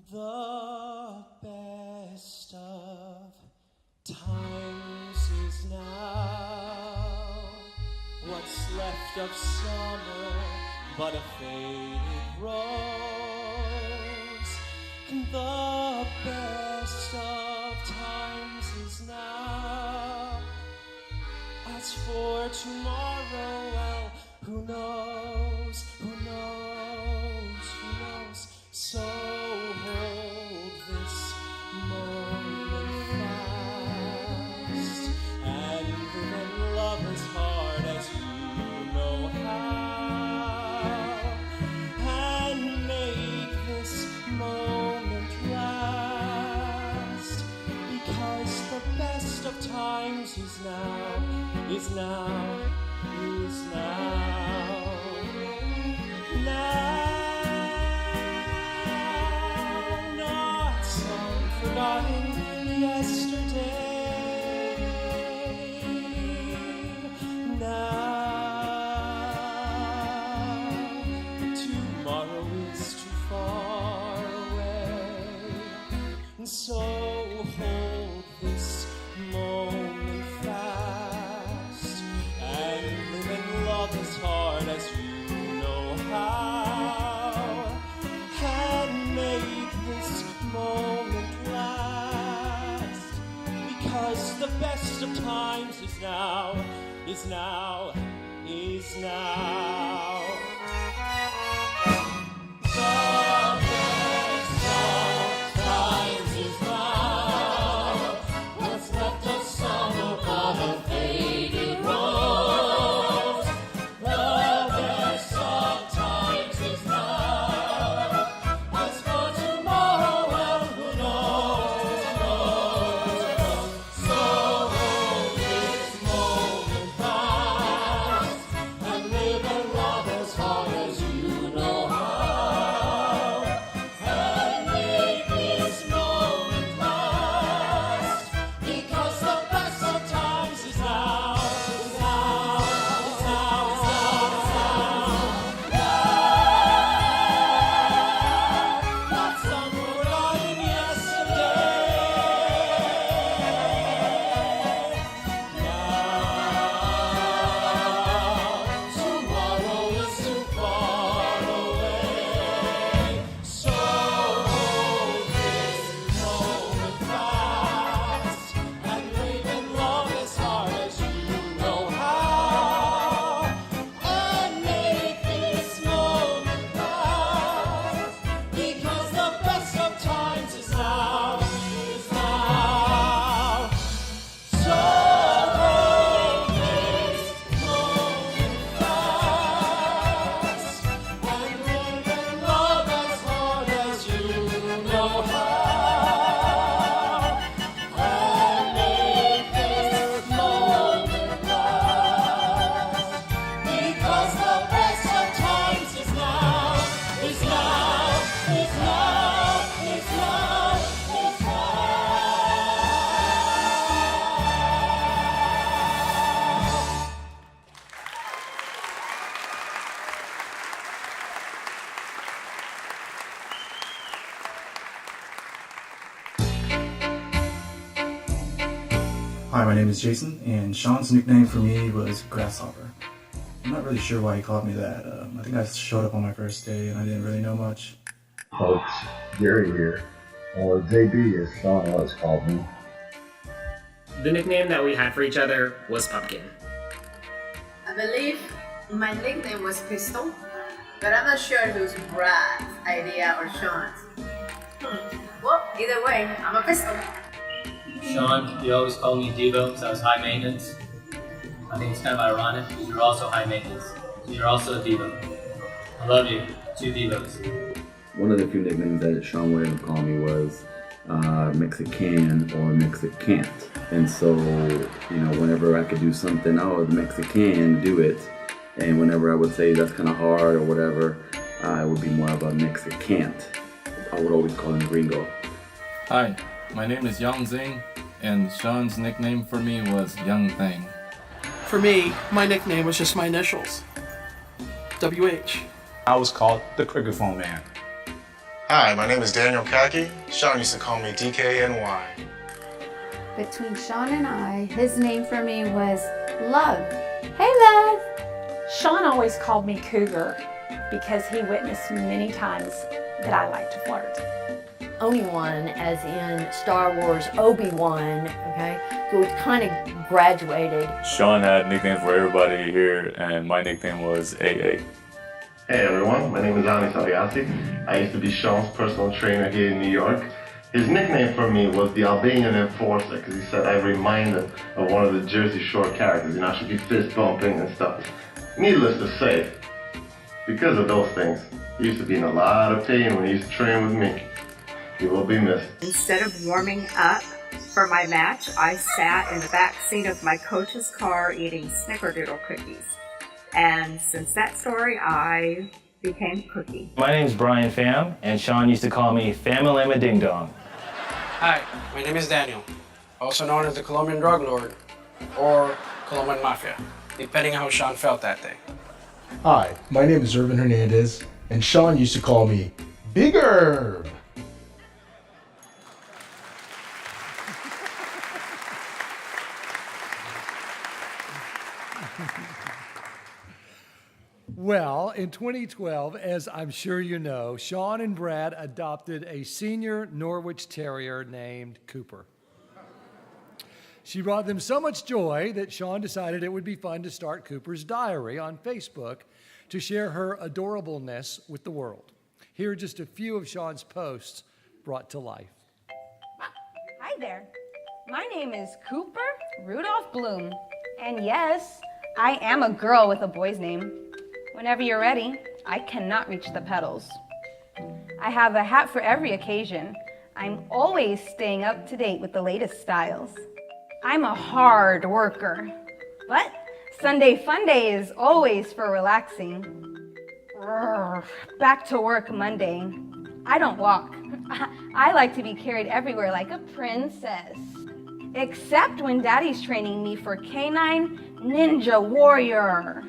[SPEAKER 1] The best of times is now. What's left of summer but a faded rose? And the best of times is now. As for tomorrow, well, who knows, who knows, who knows? So hold this moment fast and then love as hard as you know how, and make this moment last, because the best of times is now, is now, is now, now. Forgotten yesterday. Now tomorrow is too far away, and so hold this moment fast and live and love as hard as you know how, and make this moment last, because the best of times is now, is now, is now. The best of times is now. What's left of summer but a faded rose. The best of times is now. As for tomorrow, well, who knows, who knows. So hold this moment fast and live a life
[SPEAKER 19] Hi, my name is Jason, and Sean's nickname for me was Grasshopper. I'm not really sure why he called me that. I think I showed up on my first day and I didn't really know much.
[SPEAKER 20] Folks, Gary here, or JB as Sean always called me.
[SPEAKER 21] The nickname that we had for each other was Pumpkin.
[SPEAKER 22] I believe my nickname was Pistol, but I'm not sure if it was Brad's idea or Sean's. Well, either way, I'm a pistol.
[SPEAKER 1] Sean, you always called me Devo because I was high maintenance. I think it's kind of ironic because you're also high maintenance. So you're also a Devo. I love you. 2 Devos.
[SPEAKER 23] One of the few nicknames that Sean would have called me was Mexican or Mexicant. And so, you know, whenever I could do something, oh, the Mexican, do it. And whenever I would say that's kind of hard or whatever, it would be more of a Mexicant. I would always call him Gringo.
[SPEAKER 24] Hi, my name is Yang Zing, and Sean's nickname for me was Young Thing.
[SPEAKER 25] For me, my nickname was just my initials, WH.
[SPEAKER 26] I was called the Cricket Phone Man.
[SPEAKER 27] Hi, my name is Daniel Kaki. Sean used to call me DKNY.
[SPEAKER 28] Between Sean and I, his name for me was Love. Hey, Love!
[SPEAKER 13] Sean always called me Cougar because he witnessed many times that I like to flirt.
[SPEAKER 29] Obi-Wan, as in Star Wars Obi-Wan, okay? So it kind of graduated.
[SPEAKER 15] Sean had nicknames for everybody here, and my nickname was AA.
[SPEAKER 30] Hey everyone, my name is Ani Saviasi. I used to be Sean's personal trainer here in New York. His nickname for me was the Albanian Enforcer because he said I reminded of one of the Jersey Shore characters. You know, I should be fist bumping and stuff. Needless to say, because of those things, he used to be in a lot of pain when he used to train with me. He will be missed.
[SPEAKER 31] Instead of warming up for my match, I sat in the back seat of my coach's car eating Snickerdoodle cookies. And since that story, I became Cookie.
[SPEAKER 16] My name's Brian Pham, and Sean used to call me Famalama Ding Dong.
[SPEAKER 21] Hi, my name is Daniel, also known as the Colombian Drug Lord or Colombian Mafia, depending on how Sean felt that day.
[SPEAKER 32] Hi, my name is Irvin Hernandez, and Sean used to call me Big Herb.
[SPEAKER 3] Well, in 2012, as I'm sure you know, Sean and Brad adopted a senior Norwich Terrier named Cooper. She brought them so much joy that Sean decided it would be fun to start Cooper's Diary on Facebook to share her adorableness with the world. Here are just a few of Sean's posts brought to life.
[SPEAKER 33] Hi there. My name is Cooper Rudolph Bloom. And yes, I am a girl with a boy's name. Whenever you're ready, I cannot reach the pedals. I have a hat for every occasion. I'm always staying up to date with the latest styles. I'm a hard worker, but Sunday fun day is always for relaxing. Back to work Monday. I don't walk. I like to be carried everywhere like a princess. Except when Daddy's training me for Canine Ninja Warrior.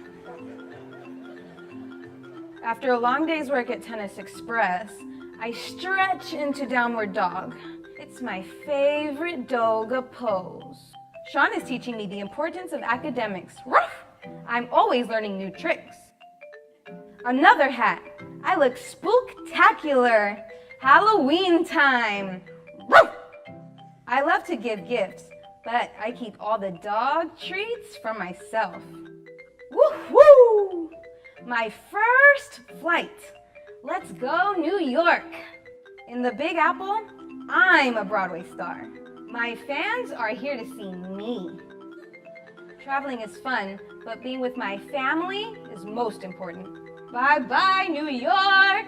[SPEAKER 33] After a long day's work at Tennis Express, I stretch into Downward Dog. It's my favorite doga pose. Sean is teaching me the importance of academics. Ruff! I'm always learning new tricks. Another hat. I look spooktacular. Halloween time. Ruff! I love to give gifts, but I keep all the dog treats for myself. Woo-hoo! My first flight. Let's go New York. In the Big Apple, I'm a Broadway star. My fans are here to see me. Traveling is fun, but being with my family is most important. Bye-bye, New York.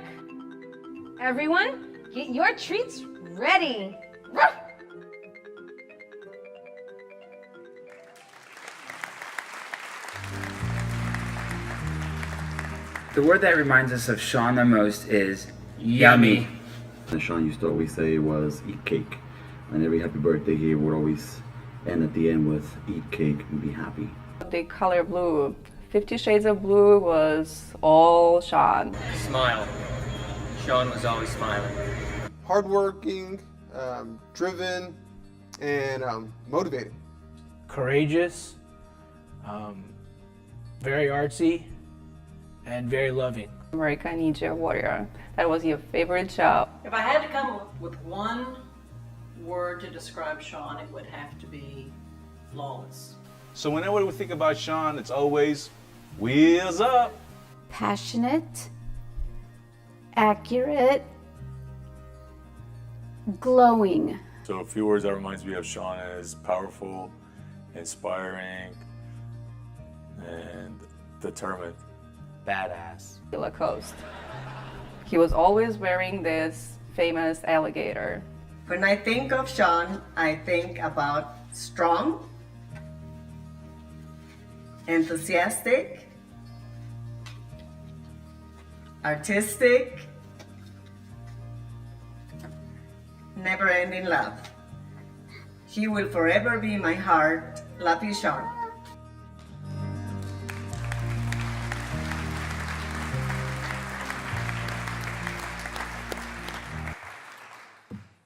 [SPEAKER 33] Everyone, get your treats ready. Ruff!
[SPEAKER 34] The word that reminds us of Sean the most is yummy.
[SPEAKER 23] And Sean used to always say was eat cake. And every happy birthday he would always end at the end with eat cake and be happy.
[SPEAKER 35] The color blue. 50 Shades of Blue was all Sean.
[SPEAKER 1] Smile. Sean was always smiling.
[SPEAKER 14] Hardworking, driven, and motivating.
[SPEAKER 2] courageous, very artsy, and very loving.
[SPEAKER 35] American Ninja Warrior. That was your favorite show.
[SPEAKER 4] If I had to come up with one word to describe Sean, it would have to be flawless.
[SPEAKER 26] So whenever we think about Sean, it's always wheels up.
[SPEAKER 28] Passionate, accurate, glowing.
[SPEAKER 15] So a few words that reminds me of Sean is powerful, inspiring, and determined.
[SPEAKER 35] Badass. Lacoste. He was always wearing this famous alligator.
[SPEAKER 5] When I think of Sean, I think about strong, enthusiastic, artistic, never-ending love. He will forever be in my heart. Love you, Sean.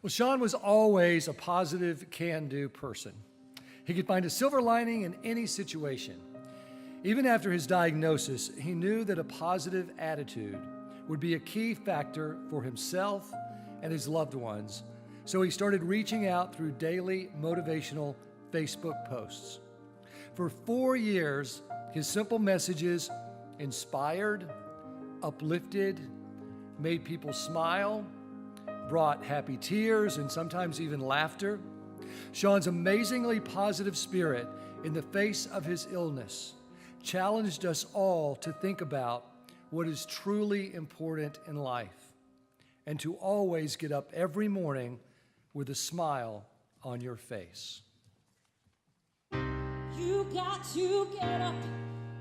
[SPEAKER 3] Well, Sean was always a positive, can-do person. He could find a silver lining in any situation. Even after his diagnosis, he knew that a positive attitude would be a key factor for himself and his loved ones, so he started reaching out through daily motivational Facebook posts. For 4 years, his simple messages inspired, uplifted, made people smile, brought happy tears and sometimes even laughter. Sean's amazingly positive spirit in the face of his illness challenged us all to think about what is truly important in life and to always get up every morning with a smile on your face.
[SPEAKER 1] You got to get up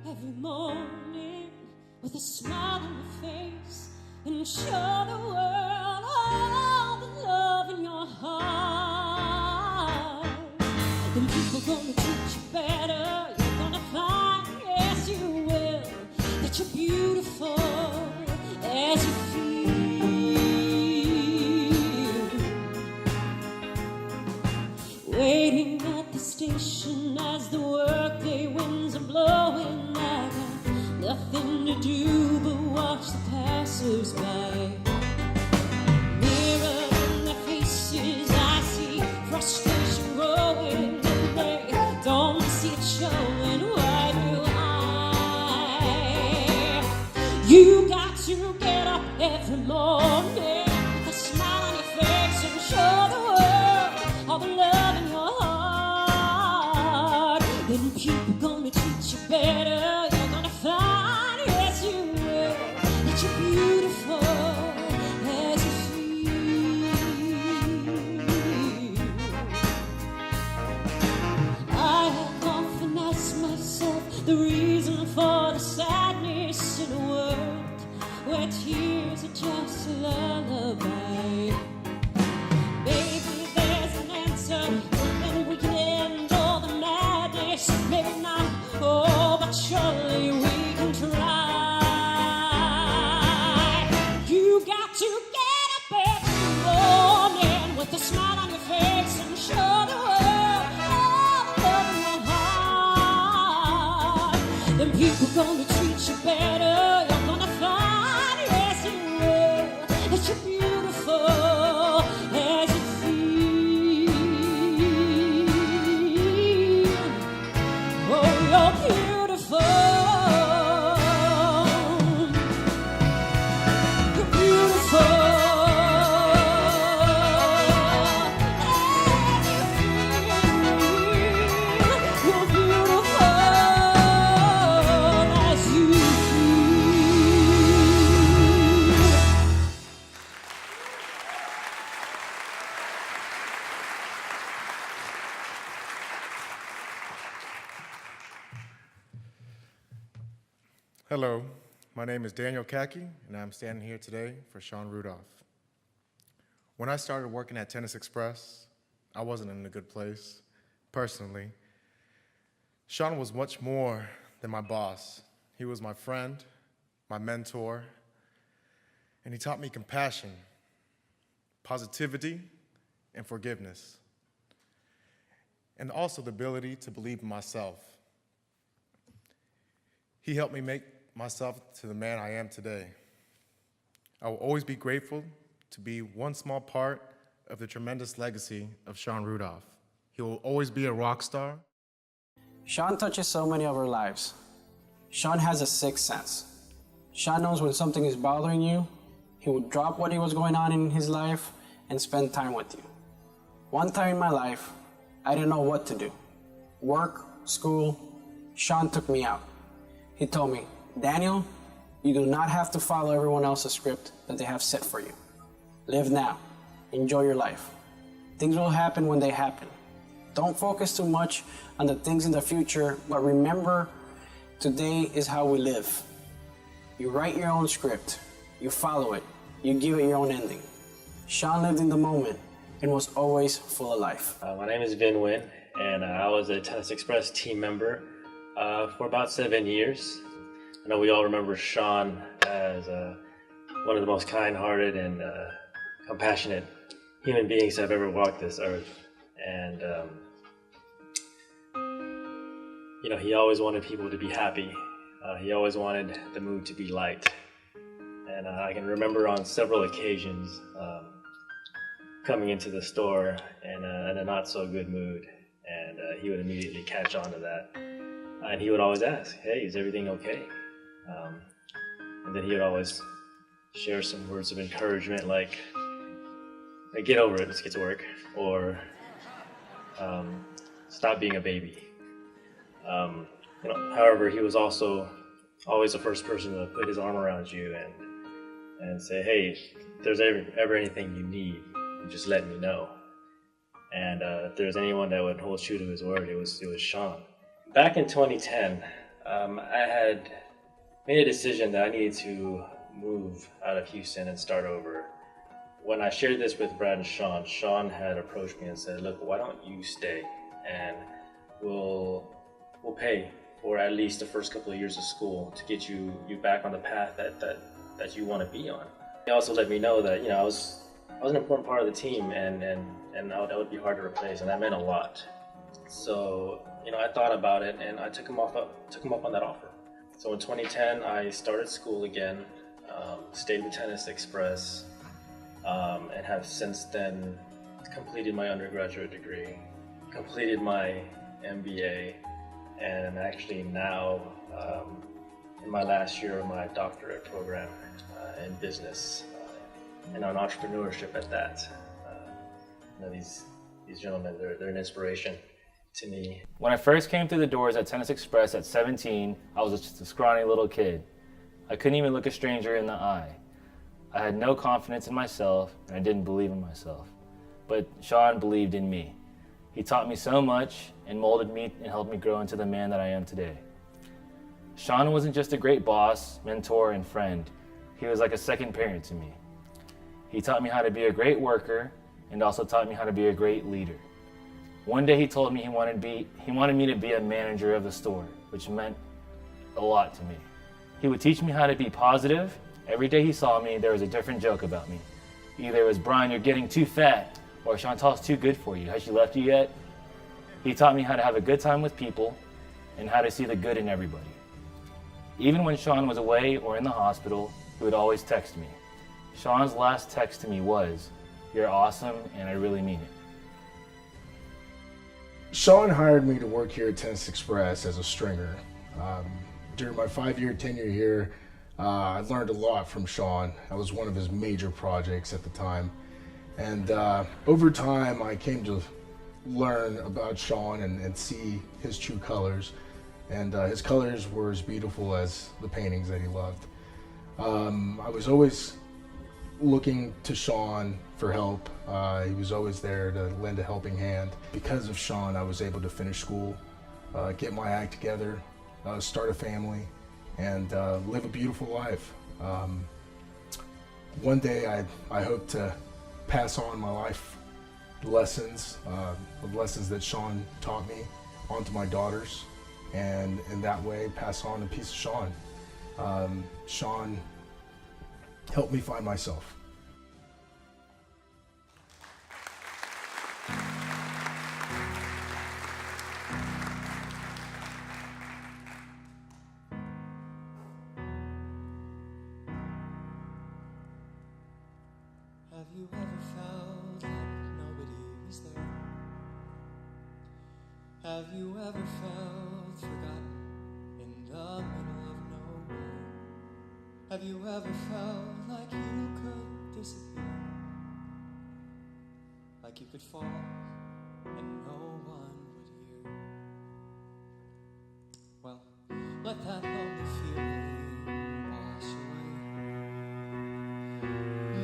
[SPEAKER 1] every morning with a smile on your face and show the world all the love in your heart. Then people gonna treat you better. You're gonna find, yes you will, that you're beautiful as you feel. Waiting at the station as the workday winds are blowing. I got nothing to do but watch the passers-by. Mirror in their faces, I see frustration growing, and they don't see it showing. Why do I? You got to get up every morning with a smile on your face and show the world all the love in your heart. Then people gonna treat you better. You're gonna find, yes you will, that you're beautiful as you feel. I have often asked myself the reason for the sadness in a world where tears are just a lullaby. Maybe there's an answer, and we can end all the madness. Maybe not, oh, but surely we can try. You got to get up every morning with a smile on your face and show the world all the love in your heart. Then people gonna treat you better. You're gonna find, yes you will, that you're beautiful as you feel. Oh, you're beautiful. You're beautiful. You're beautiful as you
[SPEAKER 27] Hello, my name is Daniel Kaki, and I'm standing here today for Sean Rudolph. When I started working at Tennis Express, I wasn't in a good place, personally. Sean was much more than my boss. He was my friend, my mentor, and he taught me compassion, positivity, and forgiveness.
[SPEAKER 32] and also the ability to believe in myself. He helped me make myself to the man I am today. I will always be grateful to be one small part of the tremendous legacy of Sean Rudolph. He will always be a rock star.
[SPEAKER 21] Sean touches so many of our lives. Sean has a sixth sense. Sean knows when something is bothering you. He would drop what was going on in his life and spend time with you. One time in my life, I didn't know what to do. Work, school, Sean took me out. He told me, Daniel, you do not have to follow everyone else's script that they have set for you. Live now. Enjoy your life. Things will happen when they happen. Don't focus too much on the things in the future, but remember, today is how we live. You write your own script, you follow it, you give it your own ending. Sean lived in the moment and was always full of life.
[SPEAKER 6] My name is Vin Nguyen, and I was a Tennis Express team member for about 7 years. I know we all remember Sean as one of the most kind-hearted and compassionate human beings to have ever walked this earth. And you know, he always wanted people to be happy. He always wanted the mood to be light. And I can remember on several occasions coming into the store in a not so good mood, and he would immediately catch on to that. And he would always ask, hey, is everything okay? And then he would always share some words of encouragement like, hey, get over it, let's get to work, or stop being a baby. You know, however, he was also always the first person to put his arm around you and say, hey, if there's ever anything you need, just let me know. And if there's anyone that would hold true to his word, it was Sean. Back in 2010, I had made a decision that I needed to move out of Houston and start over. When I shared this with Brad and Sean had approached me and said, look, why don't you stay and we'll pay for at least the first couple of years of school to get you back on the path that you want to be on. He also let me know that, you know, I was an important part of the team, and that would be hard to replace, and that meant a lot. So, you know, I thought about it, and I took him up on that offer. So in 2010, I started school again, stayed with Tennis Express, and have since then completed my undergraduate degree, completed my MBA, and actually now in my last year of my doctorate program in business and on entrepreneurship at that. You know, these gentlemen, they're an inspiration to me.
[SPEAKER 16] When I first came through the doors at Tennis Express at 17, I was just a scrawny little kid. I couldn't even look a stranger in the eye. I had no confidence in myself, and I didn't believe in myself. But Sean believed in me. He taught me so much and molded me and helped me grow into the man that I am today. Sean wasn't just a great boss, mentor, and friend. He was like a second parent to me. He taught me how to be a great worker and also taught me how to be a great leader. One day he told me he wanted me to be a manager of the store, which meant a lot to me. He would teach me how to be positive. Every day he saw me, there was a different joke about me. Either it was, Brian, you're getting too fat, or Chantal's too good for you. Has she left you yet? He taught me how to have a good time with people and how to see the good in everybody. Even when Sean was away or in the hospital, he would always text me. Sean's last text to me was, you're awesome and I really mean it.
[SPEAKER 32] Sean hired me to work here at Tennis Express as a stringer. During my 5-year tenure here, I learned a lot from Sean. That was one of his major projects at the time. And over time, I came to learn about Sean and see his true colors. And his colors were as beautiful as the paintings that he loved. I was always looking to Sean for help. He was always there to lend a helping hand. Because of Sean, I was able to finish school, get my act together, start a family, and live a beautiful life. One day I hope to pass on my life lessons, the lessons that Sean taught me, onto my daughters, and in that way pass on a piece of Sean. Sean helped me find myself.
[SPEAKER 1] you ever felt like nobody was there? Have you ever felt forgotten in the middle of nowhere? Have you ever felt like you could disappear? Like you could fall and no one would hear? Well, let that lonely feeling wash away.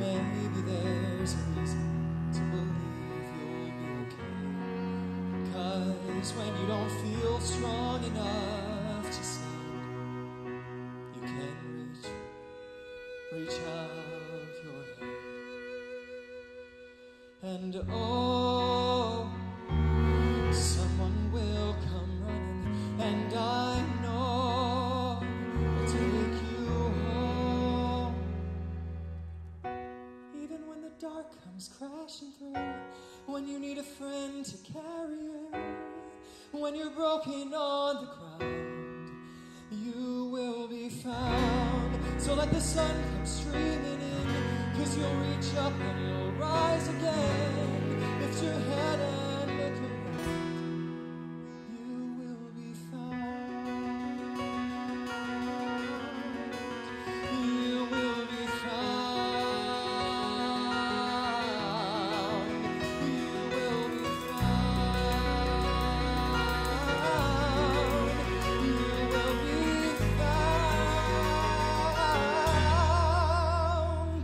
[SPEAKER 1] Maybe there's a reason to believe you'll be okay. 'Cause when you don't feel strong enough to stand, you can reach out your hand. And oh, someone will come running, and I know will take you home. Even when the dark comes crashing through, when you need a friend to carry you, when you're broken on the ground, you will be found. So let the sun come streaming in, 'cause you'll reach up and you'll rise again. Lift your head and look around, you will be found. You will be found. You will be found. You will be found.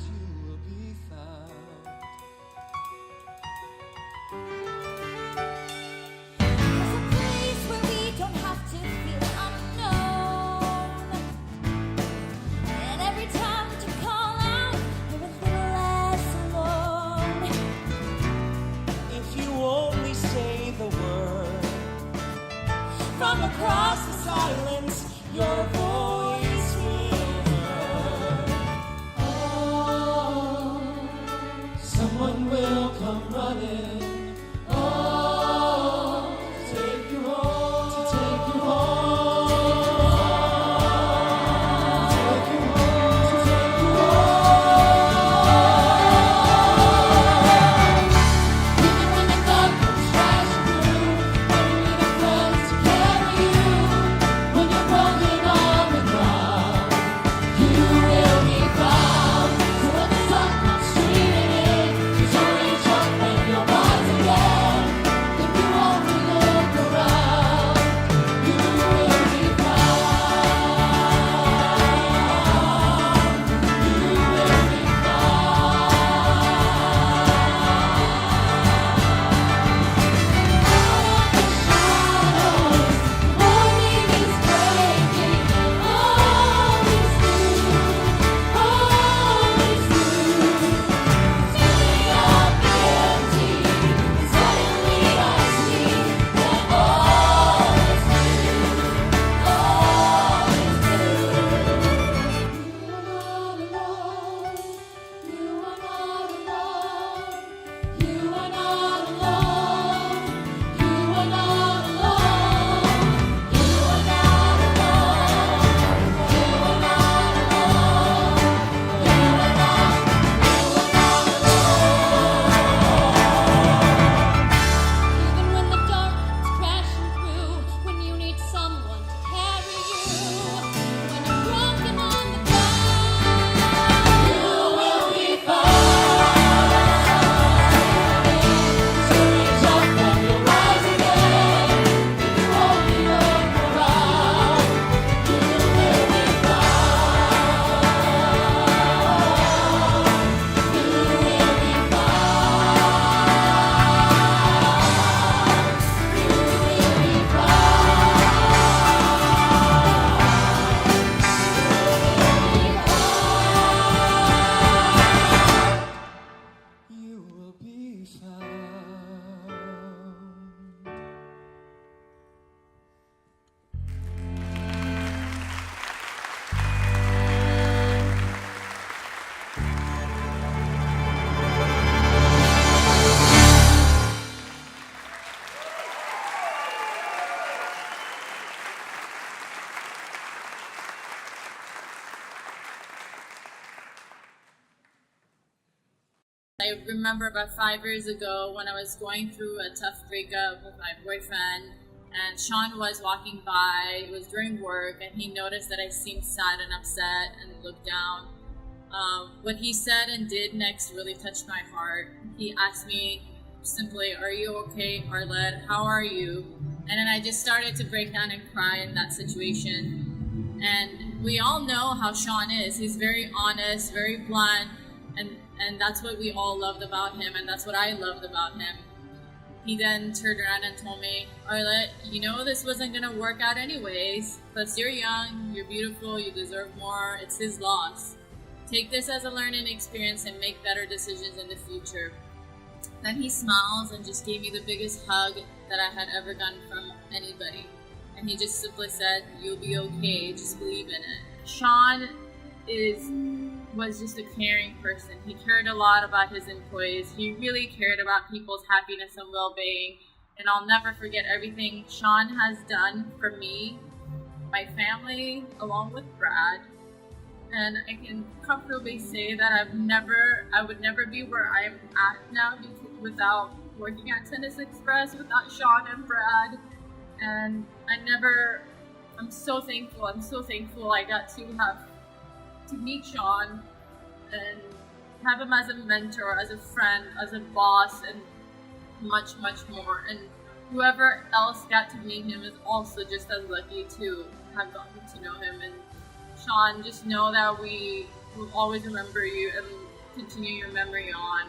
[SPEAKER 1] You will be found.
[SPEAKER 7] I remember about 5 years ago when I was going through a tough breakup with my boyfriend, and Sean was walking by. It was during work, and he noticed that I seemed sad and upset and looked down. What he said and did next really touched my heart. He asked me simply, "Are you okay, Arlette? How are you?" And then I just started to break down and cry in that situation. And we all know how Sean is. He's very honest, very blunt, and that's what we all loved about him, and that's what I loved about him. He then turned around and told me, "Arlette, you know this wasn't going to work out anyways. Plus you're young, you're beautiful, you deserve more. It's his loss. Take this as a learning experience and make better decisions in the future." Then he smiles and just gave me the biggest hug that I had ever gotten from anybody. And he just simply said, "You'll be okay, just believe in it." Sean was just a caring person. He cared a lot about his employees. He really cared about people's happiness and well-being. And I'll never forget everything Sean has done for me, my family, along with Brad. And I can comfortably say that I would never be where I'm at now without working at Tennis Express, without Sean and Brad. And I'm so thankful. I'm so thankful I got to meet Sean and have him as a mentor, as a friend, as a boss, and much, much more. And whoever else got to meet him is also just as lucky to have gotten to know him. And Sean, just know that we will always remember you and continue your memory on.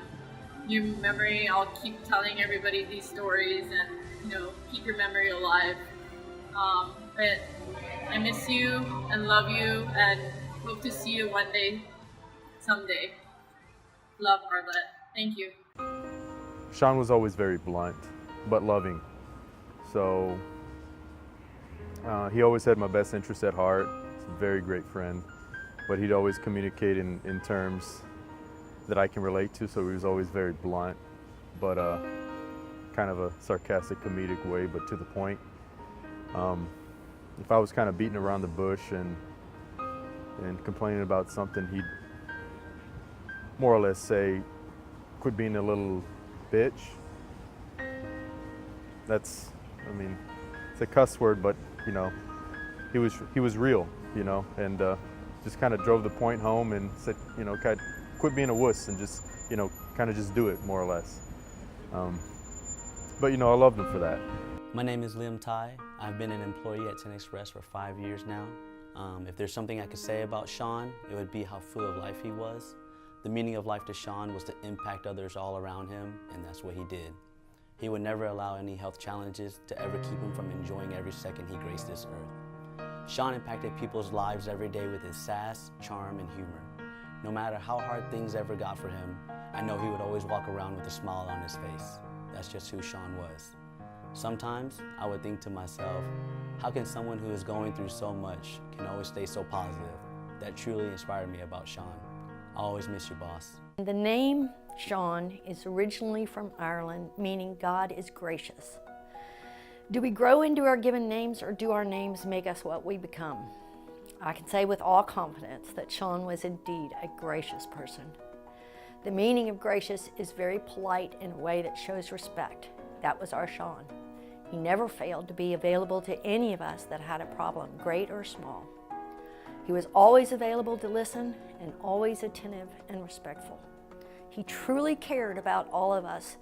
[SPEAKER 7] Your memory, I'll keep telling everybody these stories and, keep your memory alive. But I miss you and love you and hope to see you one day, someday. Love, Arlette. Thank you.
[SPEAKER 8] Sean was always very blunt, but loving. So he always had my best interest at heart. He's a very great friend, but he'd always communicate in terms that I can relate to, so he was always very blunt, but kind of a sarcastic, comedic way, but to the point. If I was kind of beating around the bush and complaining about something, he'd more or less say, "Quit being a little bitch." It's a cuss word, but he was real, and just kind of drove the point home and said, quit being a wuss and just, kind of just do it, more or less. But I loved him for that.
[SPEAKER 9] My name is Liam Tai. I've been an employee at Tennis Express for 5 years now. If there's something I could say about Sean, it would be how full of life he was. The meaning of life to Sean was to impact others all around him, and that's what he did. He would never allow any health challenges to ever keep him from enjoying every second he graced this earth. Sean impacted people's lives every day with his sass, charm, and humor. No matter how hard things ever got for him, I know he would always walk around with a smile on his face. That's just who Sean was. Sometimes I would think to myself, how can someone who is going through so much can always stay so positive? That truly inspired me about Sean. I'll always miss you, boss.
[SPEAKER 10] The name Sean is originally from Ireland, meaning God is gracious. Do we grow into our given names, or do our names make us what we become? I can say with all confidence that Sean was indeed a gracious person. The meaning of gracious is very polite in a way that shows respect. That was our Sean. He never failed to be available to any of us that had a problem, great or small. He was always available to listen and always attentive and respectful. He truly cared about all of us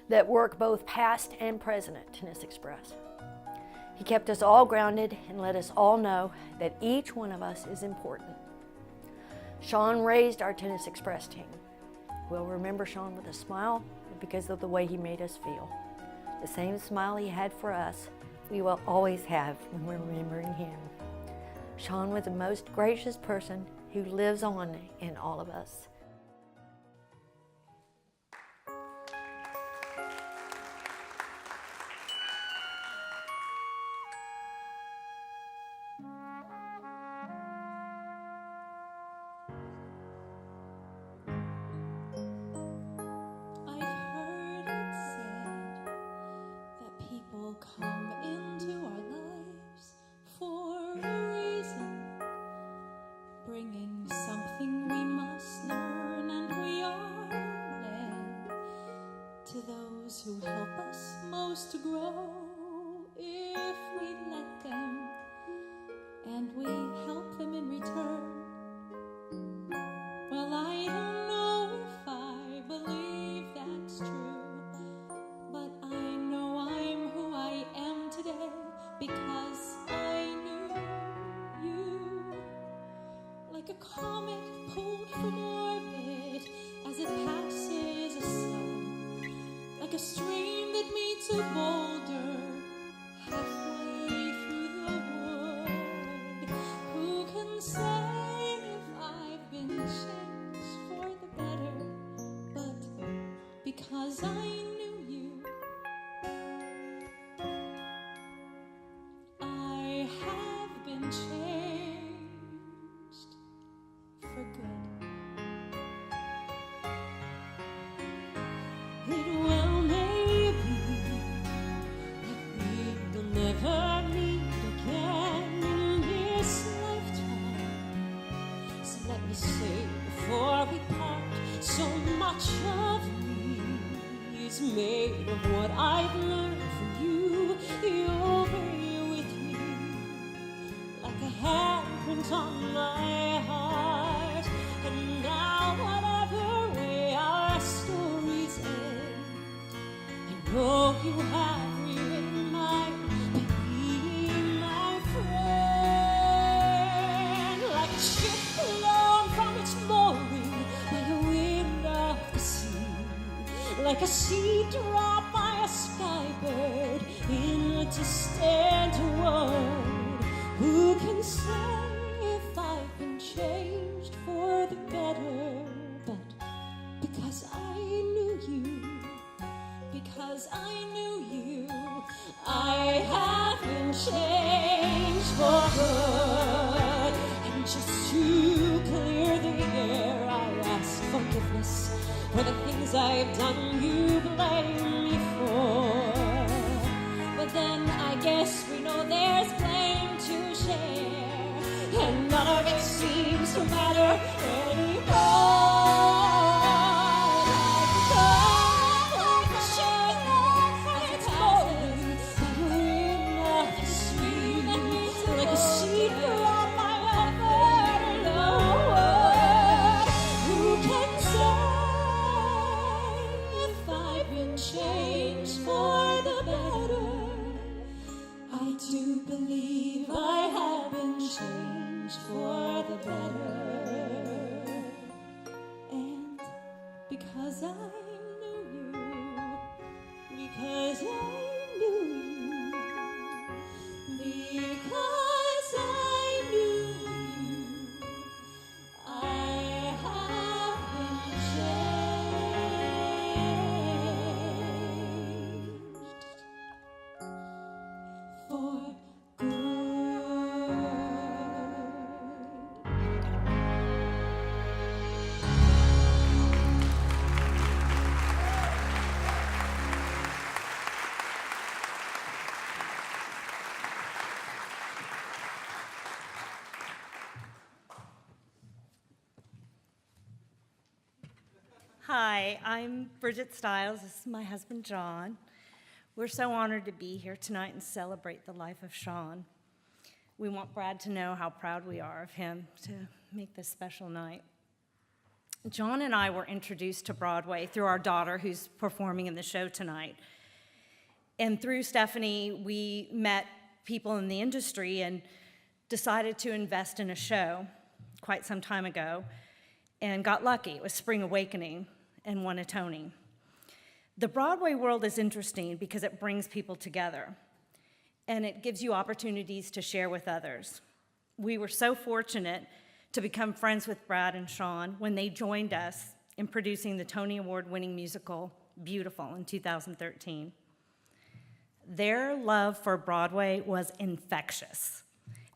[SPEAKER 10] that work both past and present at Tennis Express. He kept us all grounded and let us all know that each one of us is important. Sean raised our Tennis Express team. We'll remember Sean with a smile because of the way he made us feel. The same smile he had for us, we will always have when we're remembering him. Sean was the most gracious person who lives on in all of us.
[SPEAKER 1] Come into our lives for a reason, bringing something we must know. like a comet pulled from orbit as it passes a sun, like a stream that meets a boulder halfway through the wood. Who can say if I've been changed for the better? But because I knew you, I have been changed for good. It well may be that we'll never meet again in this lifetime. So let me say before we part, so much of me is made of what I've learned from you. You'll be with me like a handprint on my heart. And now whatever way our stories end, I know you have rewritten mine. Be my friend, like a ship blown from its mooring by the wind of the sea, like a seed dropped by a skybird in a distant world. Who can say if I've been changed for the better? But because I knew you, because I knew you, I have been changed for good. And just to clear the air, I ask forgiveness for the things I've done you blame me for. But then I guess we know there's blame to share, and none of it seems to matter anymore. Like a ship from its mooring, the wind of the sea, like a seed dropped by a bird in the wood. Who can say if I've been changed for the better? I do believe I have been changed for the better. And because I knew you, because I knew you, because I knew you, I have been changed for
[SPEAKER 11] Hi, I'm Bridget Stiles. This is my husband, John. We're so honored to be here tonight and celebrate the life of Sean. We want Brad to know how proud we are of him to make this special night. John and I were introduced to Broadway through our daughter who's performing in the show tonight. And through Stephanie, we met people in the industry and decided to invest in a show quite some time ago and got lucky. It was Spring Awakening and won a Tony. The Broadway world is interesting because it brings people together and it gives you opportunities to share with others. We were so fortunate to become friends with Brad and Sean when they joined us in producing the Tony Award-winning musical Beautiful in 2013. Their love for Broadway was infectious.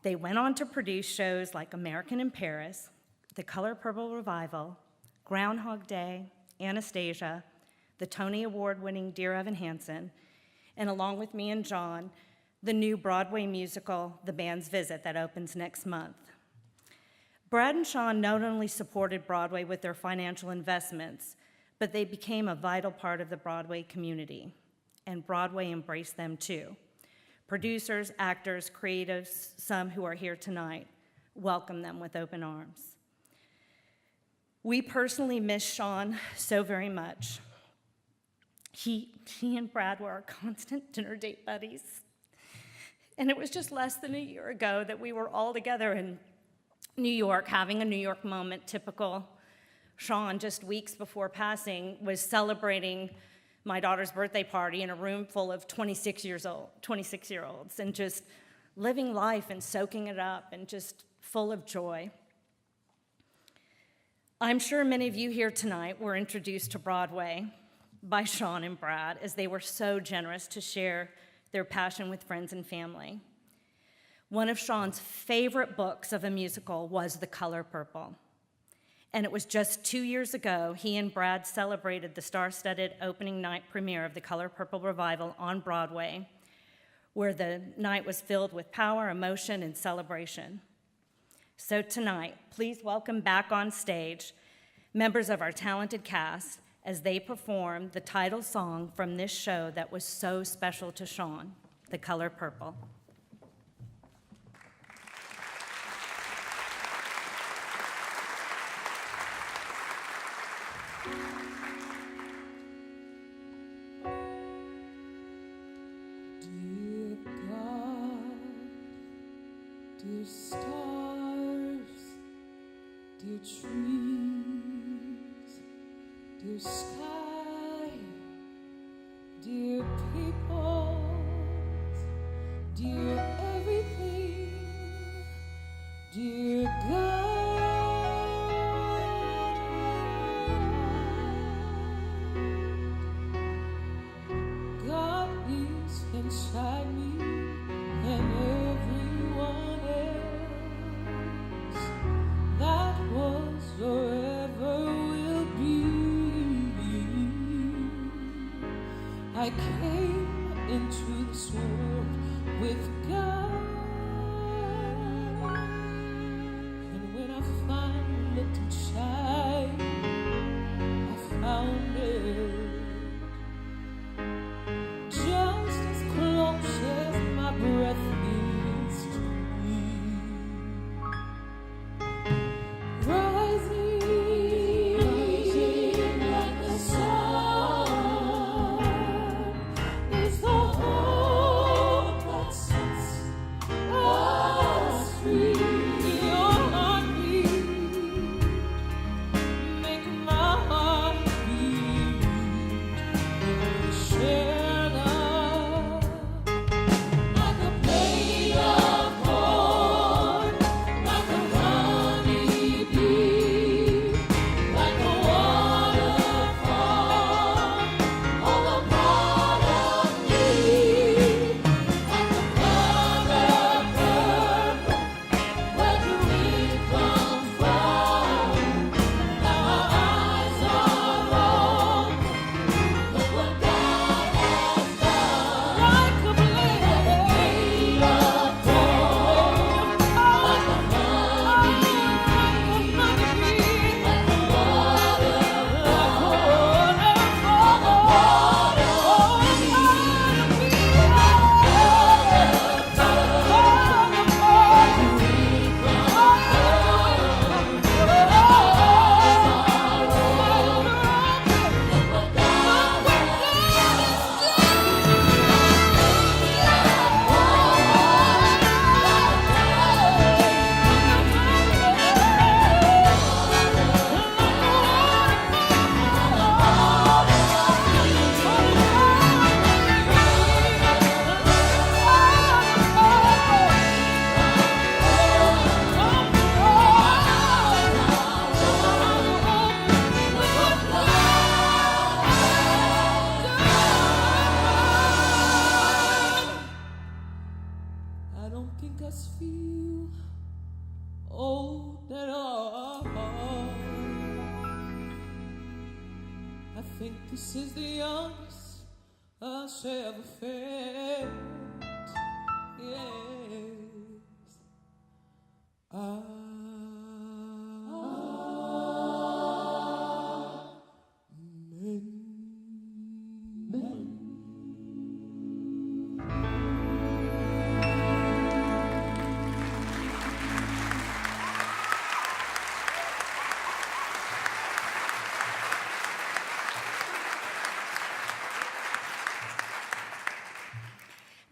[SPEAKER 11] They went on to produce shows like American in Paris, The Color Purple Revival, Groundhog Day, Anastasia, the Tony Award-winning Dear Evan Hansen, and along with me and John, the new Broadway musical, The Band's Visit, that opens next month. Brad and Sean not only supported Broadway with their financial investments, but they became a vital part of the Broadway community, and Broadway embraced them too. Producers, actors, creatives, some who are here tonight, welcome them with open arms. We personally miss Sean so very much. He and Brad were our constant dinner date buddies. And it was just less than a year ago that we were all together in New York, having a New York moment typical. Sean, just weeks before passing, was celebrating my daughter's birthday party in a room full of 26-year-olds, and just living life and soaking it up and just full of joy. I'm sure many of you here tonight were introduced to Broadway by Sean and Brad, as they were so generous to share their passion with friends and family. One of Sean's favorite books of a musical was The Color Purple. And it was just 2 years ago, he and Brad celebrated the star-studded opening night premiere of The Color Purple revival on Broadway, where the night was filled with power, emotion, and celebration. So tonight, please welcome back on stage members of our talented cast as they perform the title song from this show that was so special to Sean, The Color Purple.
[SPEAKER 1] Dear God, dear stars, dear trees, dear sky, dear peoples, dear everything, dear God. God is inside me and everyone else that was or ever will be. I came into this world with God, and when I finally looked inside, I found it. Just as close as my breath is to me. Rising like the sun is the hope that sets us free. Your heartbeat make my heart beat. Share love like a plate of corn, like a honey bee, like a waterfall, all a part of me, like the color purple. Where do we come from? Now our eyes are open. Look what God has done. Like a blade of gold, like a honey bee, like a waterfall, all a part of me, I don't think I feel old at all. I think this is the youngest I've ever felt. Yes.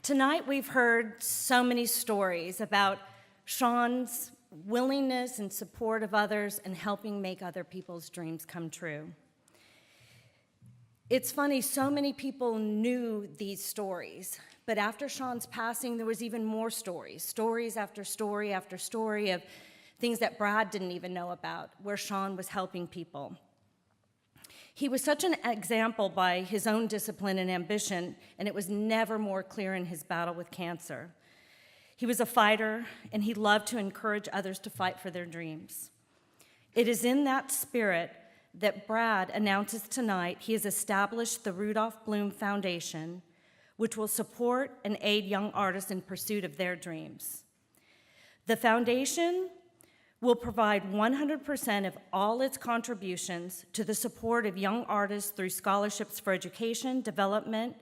[SPEAKER 11] Tonight we've heard so many stories about Sean's willingness and support of others, and helping make other people's dreams come true. It's funny, so many people knew these stories, but after Sean's passing, there was even more stories, stories after story after story of things that Brad didn't even know about, where Sean was helping people. He was such an example by his own discipline and ambition, and it was never more clear in his battle with cancer. He was a fighter, and he loved to encourage others to fight for their dreams. It is in that spirit that Brad announces tonight he has established the Rudolph Bloom Foundation, which will support and aid young artists in pursuit of their dreams. The foundation will provide 100% of all its contributions to the support of young artists through scholarships for education, development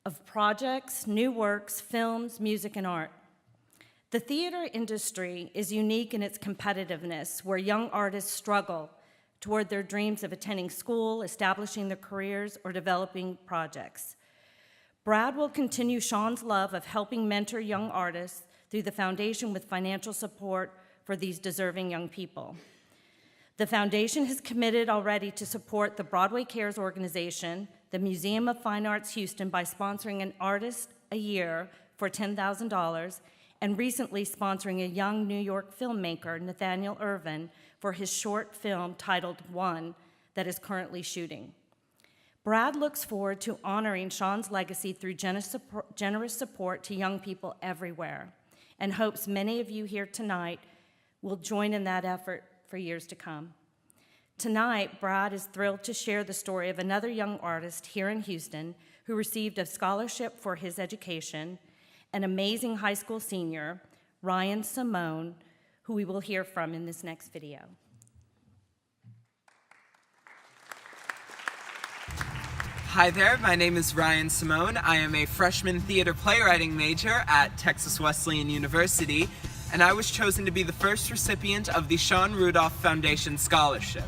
[SPEAKER 11] of projects, new works, films, music, and art. The theater industry is unique in its competitiveness, where young artists struggle toward their dreams of attending school, establishing their careers, or developing projects. Brad will continue Sean's love of helping mentor young artists through the foundation with financial support for these deserving young people. The foundation has committed already to support the Broadway Cares organization, the Museum of Fine Arts Houston, by sponsoring an artist a year for $10,000, and recently sponsoring a young New York filmmaker, Nathaniel Irvin, for his short film titled One that is currently shooting. Brad looks forward to honoring Sean's legacy through generous support to young people everywhere, and hopes many of you here tonight will join in that effort for years to come. Tonight, Brad is thrilled to share the story of another young artist here in Houston who received a scholarship for his education, an amazing high school senior, Ryan Simone, who we will hear from in this next video.
[SPEAKER 12] Hi there, my name is Ryan Simone. I am a freshman theater playwriting major at Texas Wesleyan University, and I was chosen to be the first recipient of the Sean Rudolph Foundation Scholarship.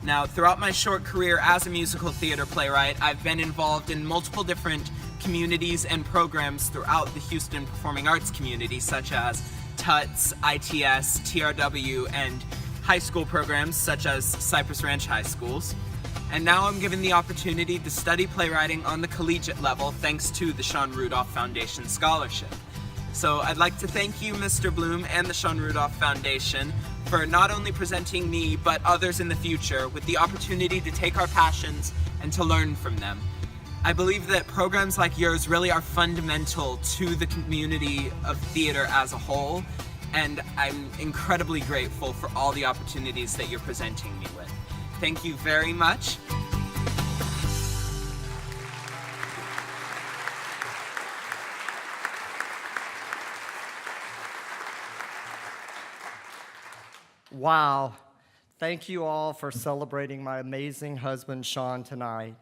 [SPEAKER 12] Now, throughout my short career as a musical theater playwright, I've been involved in multiple different communities and programs throughout the Houston performing arts community, such as TUTS, ITS, TRW, and high school programs such as Cypress Ranch High Schools. And now I'm given the opportunity to study playwriting on the collegiate level thanks to the Sean Rudolph Foundation Scholarship. So I'd like to thank you, Mr. Bloom, and the Sean Rudolph Foundation for not only presenting me, but others in the future with the opportunity to take our passions and to learn from them. I believe that programs like yours really are fundamental to the community of theater as a whole, and I'm incredibly grateful for all the opportunities that you're presenting me with. Thank you very much.
[SPEAKER 13] Wow. Thank you all for celebrating my amazing husband, Sean, tonight.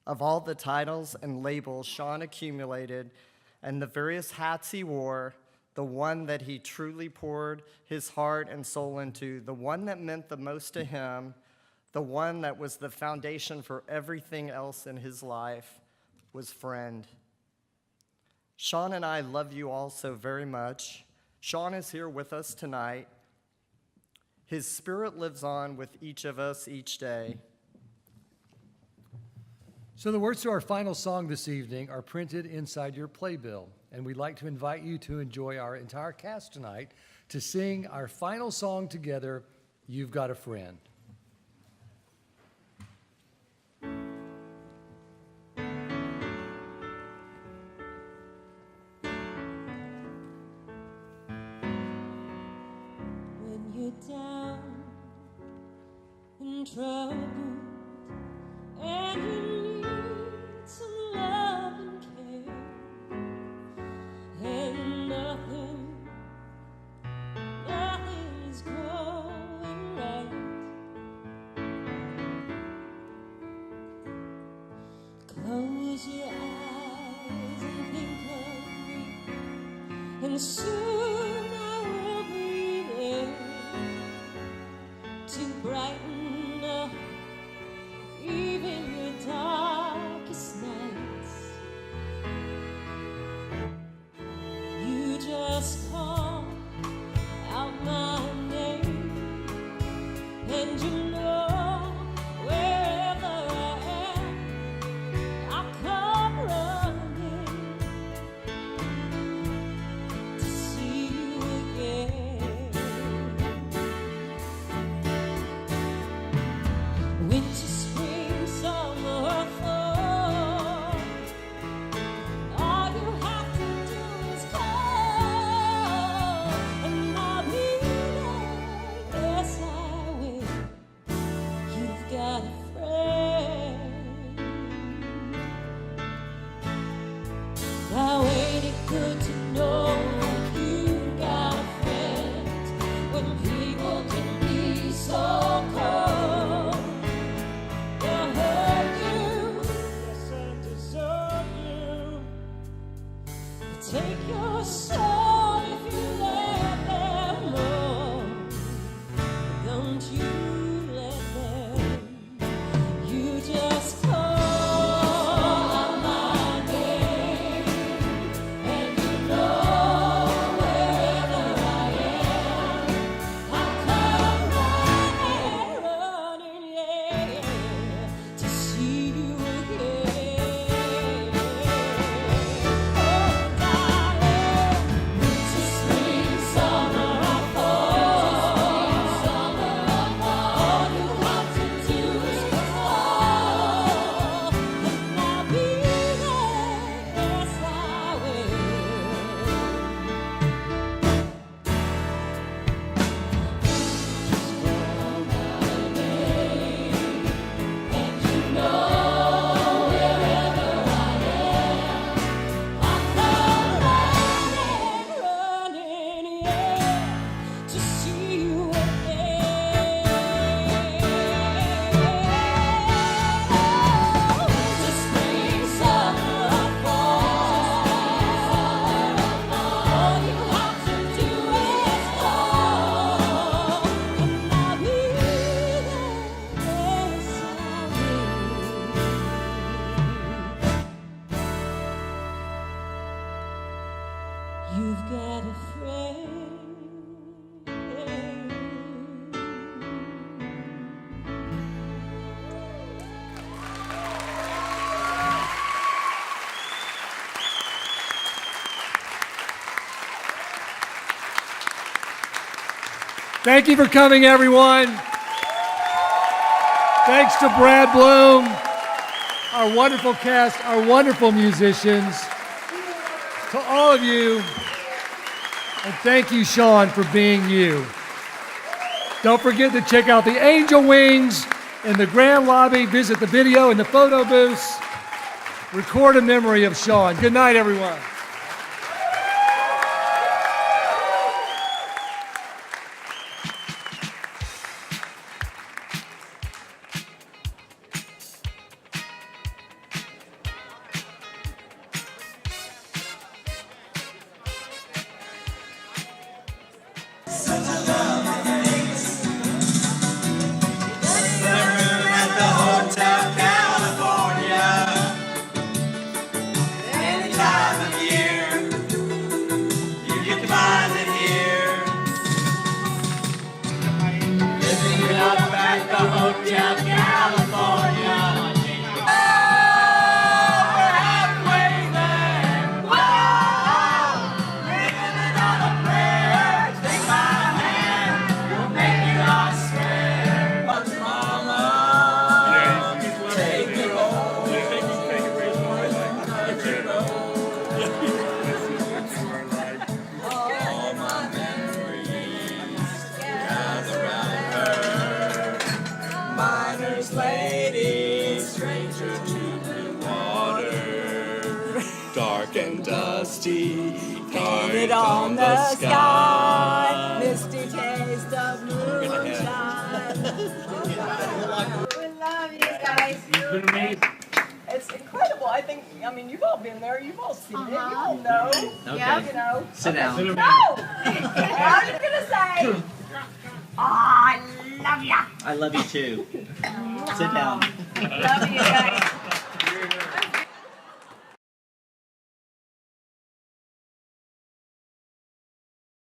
[SPEAKER 13] Of all the titles and labels Sean accumulated and the various hats he wore, the one that he truly poured his heart and soul into, the one that meant the most to him, the one that was the foundation for everything else in his life, was friend. Sean and I love you all so very much. Sean is here with us tonight. His spirit lives on with each of us each day.
[SPEAKER 3] So the words to our final song this evening are printed inside your playbill, and we'd like to invite you to enjoy our entire cast tonight to sing our final song together, You've Got a Friend.
[SPEAKER 1] When you're down and troubled and you need some love and care, and nothing's going right. Close your eyes and think of me, and soon I will be there to brighten up even your darkest nights. You just call out my And you know, wherever I am, I'll come running to see you again. Winter, spring, summer, fall, all you have to do is call, and I'll be there. Yes, I will. You've got a friend. Now ain't it good to know you've got a friend when people can be so cold? They'll hurt you, yes, and desert you. They'll take your soul if you let them know. Don't you let them. You just call my name, and you know wherever I am, I'll come running, yeah, to see you again. Oh, darling, winter, spring, summer, or fall, all you have to do is call, and I'll be there. Yes, I will. And you know wherever I am, I'll come running, yeah, to see you again. Winter, spring, summer, or fall, all you have to do is call, and I'll be there. Yes, I will. You've got a friend.
[SPEAKER 3] Thank you for coming, everyone. Thanks to Brad Bloom, our wonderful cast, our wonderful musicians, to all of you, and thank you, Sean, for being you. Don't forget to check out the Angel Wings in the Grand Lobby. Visit the video and the photo booths. Record a memory of Sean. Good night, everyone.
[SPEAKER 2] Dark and dusty,
[SPEAKER 14] Painted on the sky, misty taste of moonshine. We love you guys.
[SPEAKER 2] You've been amazing.
[SPEAKER 14] It's incredible. I mean, you've all been there. You've all seen it. You all know.
[SPEAKER 2] Okay.
[SPEAKER 14] You know.
[SPEAKER 2] Sit down.
[SPEAKER 14] No! I was going to say, I love ya.
[SPEAKER 2] I love you too. Sit down.
[SPEAKER 14] Love you guys.